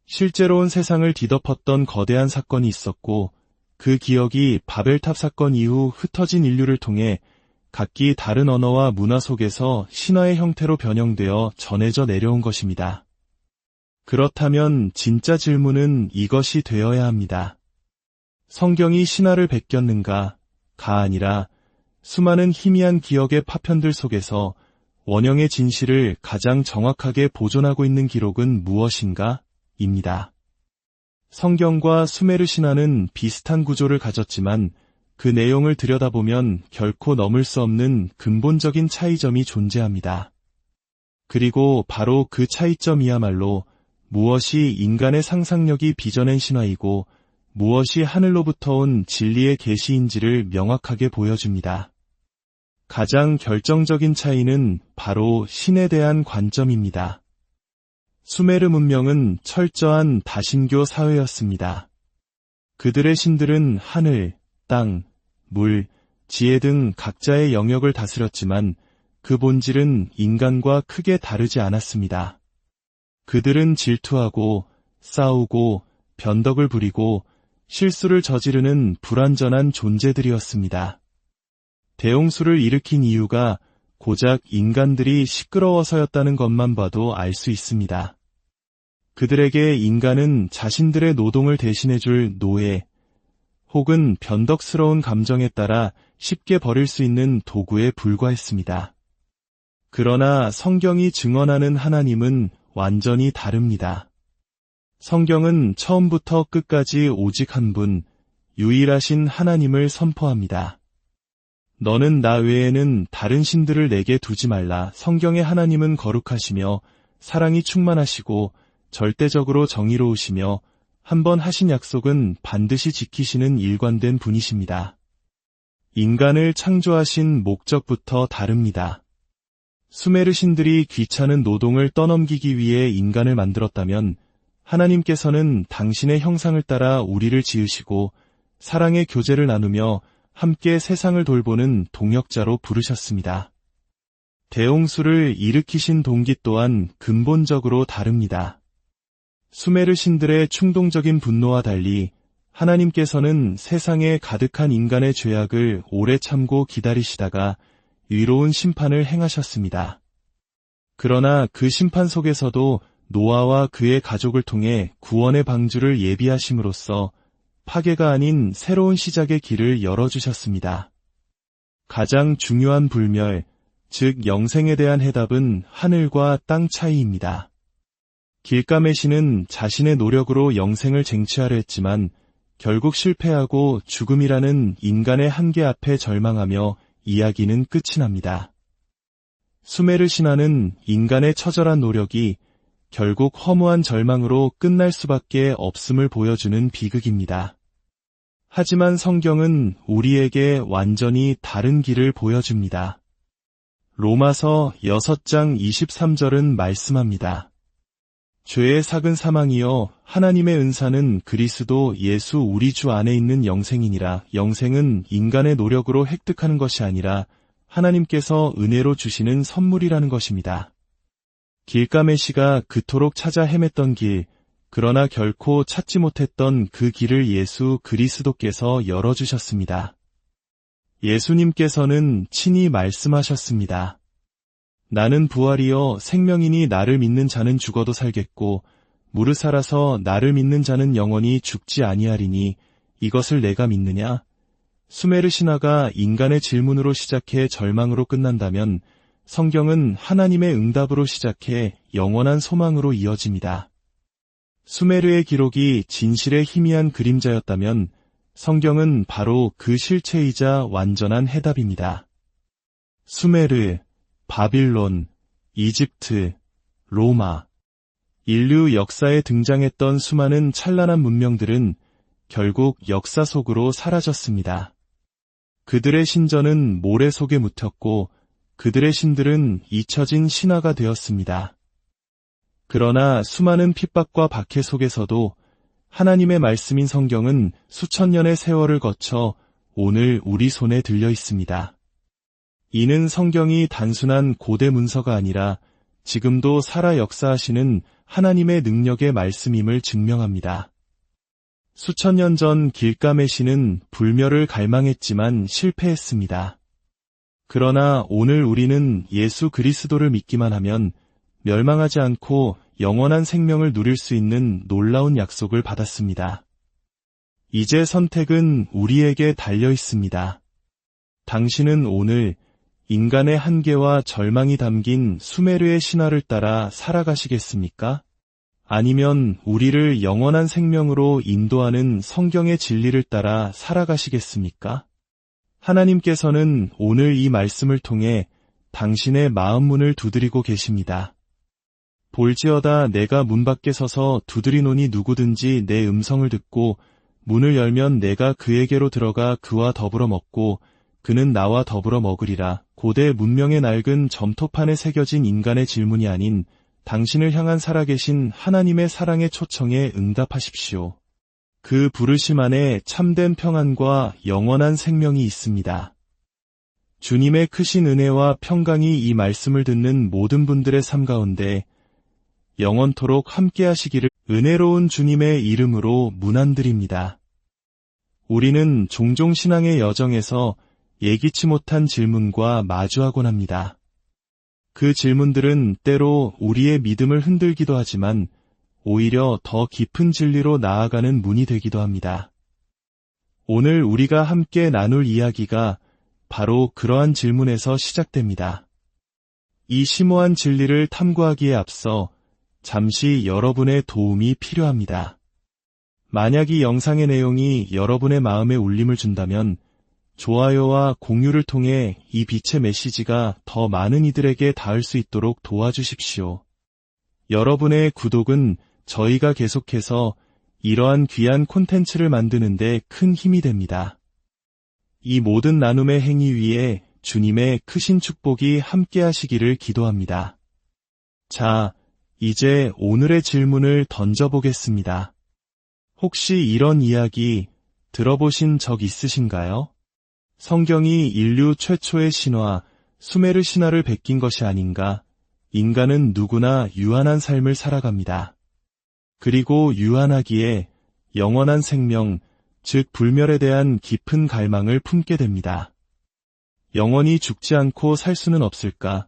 실제로 온 세상을 뒤덮었던 거대한 사건이 있었고 그 기억이 바벨탑 사건 이후 흩어진 인류를 통해 각기 다른 언어와 문화 속에서 신화의 형태로 변형되어 전해져 내려온 것입니다. 그렇다면 진짜 질문은 이것이 되어야 합니다. 성경이 신화를 베꼈는가? 가 아니라 수많은 희미한 기억의 파편들 속에서 원형의 진실을 가장 정확하게 보존하고 있는 기록은 무엇인가? 입니다. 성경과 수메르 신화는 비슷한 구조를 가졌지만 그 내용을 들여다보면 결코 넘을 수 없는 근본적인 차이점이 존재합니다. 그리고 바로 그 차이점이야말로 무엇이 인간의 상상력이 빚어낸 신화이고 무엇이 하늘로부터 온 진리의 계시인지를 명확하게 보여줍니다. 가장 결정적인 차이는 바로 신에 대한 관점입니다. 수메르 문명은 철저한 다신교 사회였습니다. 그들의 신들은 하늘, 땅, 물, 지혜 등 각자의 영역을 다스렸지만 그 본질은 인간과 크게 다르지 않았습니다. 그들은 질투하고 싸우고 변덕을 부리고 실수를 저지르는 불완전한 존재들이었습니다. 대홍수를 일으킨 이유가 고작 인간들이 시끄러워서였다는 것만 봐도 알 수 있습니다. 그들에게 인간은 자신들의 노동을 대신해줄 노예, 혹은 변덕스러운 감정에 따라 쉽게 버릴 수 있는 도구에 불과했습니다. 그러나 성경이 증언하는 하나님은 완전히 다릅니다. 성경은 처음부터 끝까지 오직 한 분, 유일하신 하나님을 선포합니다. 너는 나 외에는 다른 신들을 내게 두지 말라. 성경의 하나님은 거룩하시며 사랑이 충만하시고 절대적으로 정의로우시며 한번 하신 약속은 반드시 지키시는 일관된 분이십니다. 인간을 창조하신 목적부터 다릅니다. 수메르 신들이 귀찮은 노동을 떠넘기기 위해 인간을 만들었다면 하나님께서는 당신의 형상을 따라 우리를 지으시고 사랑의 교제를 나누며 함께 세상을 돌보는 동역자로 부르셨습니다. 대홍수를 일으키신 동기 또한 근본적으로 다릅니다. 수메르 신들의 충동적인 분노와 달리 하나님께서는 세상에 가득한 인간의 죄악을 오래 참고 기다리시다가 의로운 심판을 행하셨습니다. 그러나 그 심판 속에서도 노아와 그의 가족을 통해 구원의 방주를 예비하심으로써 파괴가 아닌 새로운 시작의 길을 열어주셨습니다. 가장 중요한 불멸, 즉 영생에 대한 해답은 하늘과 땅 차이입니다. 길가메시는 자신의 노력으로 영생을 쟁취하려 했지만 결국 실패하고 죽음이라는 인간의 한계 앞에 절망하며 이야기는 끝이 납니다. 수메르 신화는 인간의 처절한 노력이 결국 허무한 절망으로 끝날 수밖에 없음을 보여주는 비극입니다. 하지만 성경은 우리에게 완전히 다른 길을 보여줍니다. 로마서 6장 23절은 말씀합니다. 죄의 삭은 사망이여 하나님의 은사는 그리스도 예수 우리 주 안에 있는 영생이니라. 영생은 인간의 노력으로 획득하는 것이 아니라 하나님께서 은혜로 주시는 선물이라는 것입니다. 길가메시가 그토록 찾아 헤맸던 길, 그러나 결코 찾지 못했던 그 길을 예수 그리스도께서 열어주셨습니다. 예수님께서는 친히 말씀하셨습니다. 나는 부활이요 생명이니 나를 믿는 자는 죽어도 살겠고 무릇 살아서 나를 믿는 자는 영원히 죽지 아니하리니 이것을 내가 믿느냐? 수메르 신화가 인간의 질문으로 시작해 절망으로 끝난다면 성경은 하나님의 응답으로 시작해 영원한 소망으로 이어집니다. 수메르의 기록이 진실의 희미한 그림자였다면 성경은 바로 그 실체이자 완전한 해답입니다. 수메르, 바빌론, 이집트, 로마, 인류 역사에 등장했던 수많은 찬란한 문명들은 결국 역사 속으로 사라졌습니다. 그들의 신전은 모래 속에 묻혔고 그들의 신들은 잊혀진 신화가 되었습니다. 그러나 수많은 핍박과 박해 속에서도 하나님의 말씀인 성경은 수천 년의 세월을 거쳐 오늘 우리 손에 들려 있습니다. 이는 성경이 단순한 고대 문서가 아니라 지금도 살아 역사하시는 하나님의 능력의 말씀임을 증명합니다. 수천 년 전 길가메시는 불멸을 갈망했지만 실패했습니다. 그러나 오늘 우리는 예수 그리스도를 믿기만 하면 멸망하지 않고 영원한 생명을 누릴 수 있는 놀라운 약속을 받았습니다. 이제 선택은 우리에게 달려 있습니다. 당신은 오늘 인간의 한계와 절망이 담긴 수메르의 신화를 따라 살아가시겠습니까? 아니면 우리를 영원한 생명으로 인도하는 성경의 진리를 따라 살아가시겠습니까? 하나님께서는 오늘 이 말씀을 통해 당신의 마음 문을 두드리고 계십니다. 볼지어다 내가 문 밖에 서서 두드리노니 누구든지 내 음성을 듣고 문을 열면 내가 그에게로 들어가 그와 더불어 먹고 그는 나와 더불어 먹으리라. 고대 문명의 낡은 점토판에 새겨진 인간의 질문이 아닌 당신을 향한 살아계신 하나님의 사랑의 초청에 응답하십시오. 그 부르심 안에 참된 평안과 영원한 생명이 있습니다. 주님의 크신 은혜와 평강이 이 말씀을 듣는 모든 분들의 삶 가운데 영원토록 함께 하시기를 은혜로운 주님의 이름으로 문안드립니다. 우리는 종종 신앙의 여정에서 예기치 못한 질문과 마주하곤 합니다. 그 질문들은 때로 우리의 믿음을 흔들기도 하지만 오히려 더 깊은 진리로 나아가는 문이 되기도 합니다. 오늘 우리가 함께 나눌 이야기가 바로 그러한 질문에서 시작됩니다. 이 심오한 진리를 탐구하기에 앞서 잠시 여러분의 도움이 필요합니다. 만약 이 영상의 내용이 여러분의 마음에 울림을 준다면 좋아요와 공유를 통해 이 빛의 메시지가 더 많은 이들에게 닿을 수 있도록 도와주십시오. 여러분의 구독은 저희가 계속해서 이러한 귀한 콘텐츠를 만드는 데 큰 힘이 됩니다. 이 모든 나눔의 행위 위에 주님의 크신 축복이 함께 하시기를 기도합니다. 자, 이제 오늘의 질문을 던져보겠습니다. 혹시 이런 이야기 들어보신 적 있으신가요? 성경이 인류 최초의 신화, 수메르 신화를 베낀 것이 아닌가? 인간은 누구나 유한한 삶을 살아갑니다. 그리고 유한하기에 영원한 생명, 즉 불멸에 대한 깊은 갈망을 품게 됩니다. 영원히 죽지 않고 살 수는 없을까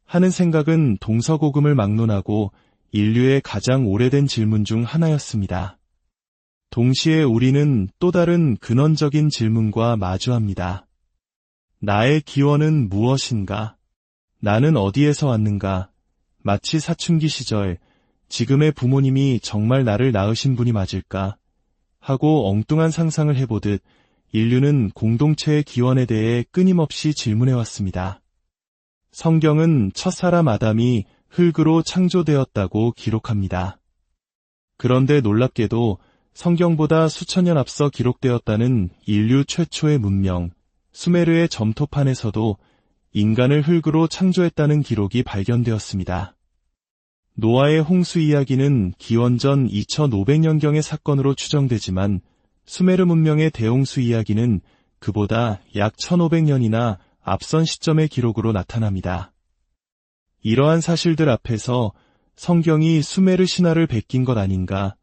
하는 생각은 동서고금을 막론하고 인류의 가장 오래된 질문 중 하나였습니다. 동시에 우리는 또 다른 근원적인 질문과 마주합니다. 나의 기원은 무엇인가? 나는 어디에서 왔는가? 마치 사춘기 시절 지금의 부모님이 정말 나를 낳으신 분이 맞을까? 하고 엉뚱한 상상을 해보듯 인류는 공동체의 기원에 대해 끊임없이 질문해왔습니다. 성경은 첫사람 아담이 흙으로 창조되었다고 기록합니다. 그런데 놀랍게도 성경보다 수천 년 앞서 기록되었다는 인류 최초의 문명, 수메르의 점토판에서도 인간을 흙으로 창조했다는 기록이 발견되었습니다. 노아의 홍수 이야기는 기원전 2500년경의 사건으로 추정되지만 수메르 문명의 대홍수 이야기는 그보다 약 1500년이나 앞선 시점의 기록으로 나타납니다. 이러한 사실들 앞에서 성경이 수메르 신화를 베낀 것 아닌가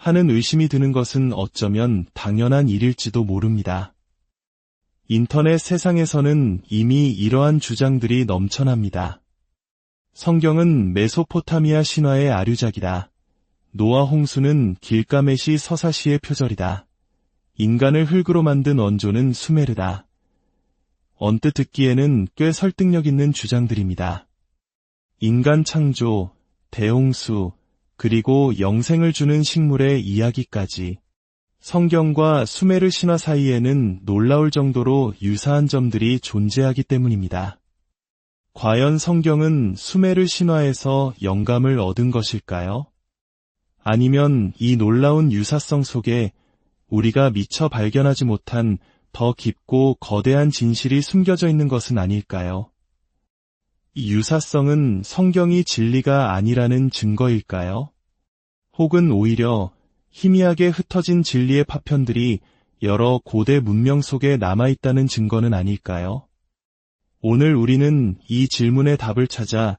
하는 의심이 드는 것은 어쩌면 당연한 일일지도 모릅니다. 인터넷 세상에서는 이미 이러한 주장들이 넘쳐납니다. 성경은 메소포타미아 신화의 아류작이다. 노아 홍수는 길가메시 서사시의 표절이다. 인간을 흙으로 만든 원조는 수메르다. 언뜻 듣기에는 꽤 설득력 있는 주장들입니다. 인간 창조, 대홍수, 그리고 영생을 주는 식물의 이야기까지. 성경과 수메르 신화 사이에는 놀라울 정도로 유사한 점들이 존재하기 때문입니다. 과연 성경은 수메르 신화에서 영감을 얻은 것일까요? 아니면 이 놀라운 유사성 속에 우리가 미처 발견하지 못한 더 깊고 거대한 진실이 숨겨져 있는 것은 아닐까요? 이 유사성은 성경이 진리가 아니라는 증거일까요? 혹은 오히려 희미하게 흩어진 진리의 파편들이 여러 고대 문명 속에 남아있다는 증거는 아닐까요? 오늘 우리는 이 질문의 답을 찾아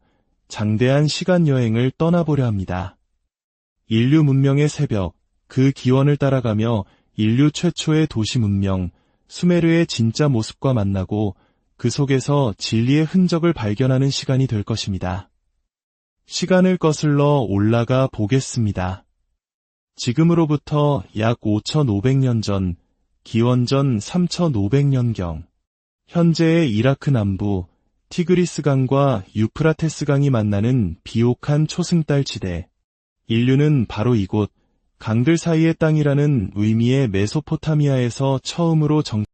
장대한 시간 여행을 떠나보려 합니다. 인류 문명의 새벽, 그 기원을 따라가며 인류 최초의 도시 문명, 수메르의 진짜 모습과 만나고 그 속에서 진리의 흔적을 발견하는 시간이 될 것입니다. 시간을 거슬러 올라가 보겠습니다. 지금으로부터 약 5500년 전, 기원전 3500년경, 현재의 이라크 남부 티그리스강과 유프라테스강이 만나는 비옥한 초승달 지대. 인류는 바로 이곳 강들 사이의 땅이라는 의미의 메소포타미아에서 처음으로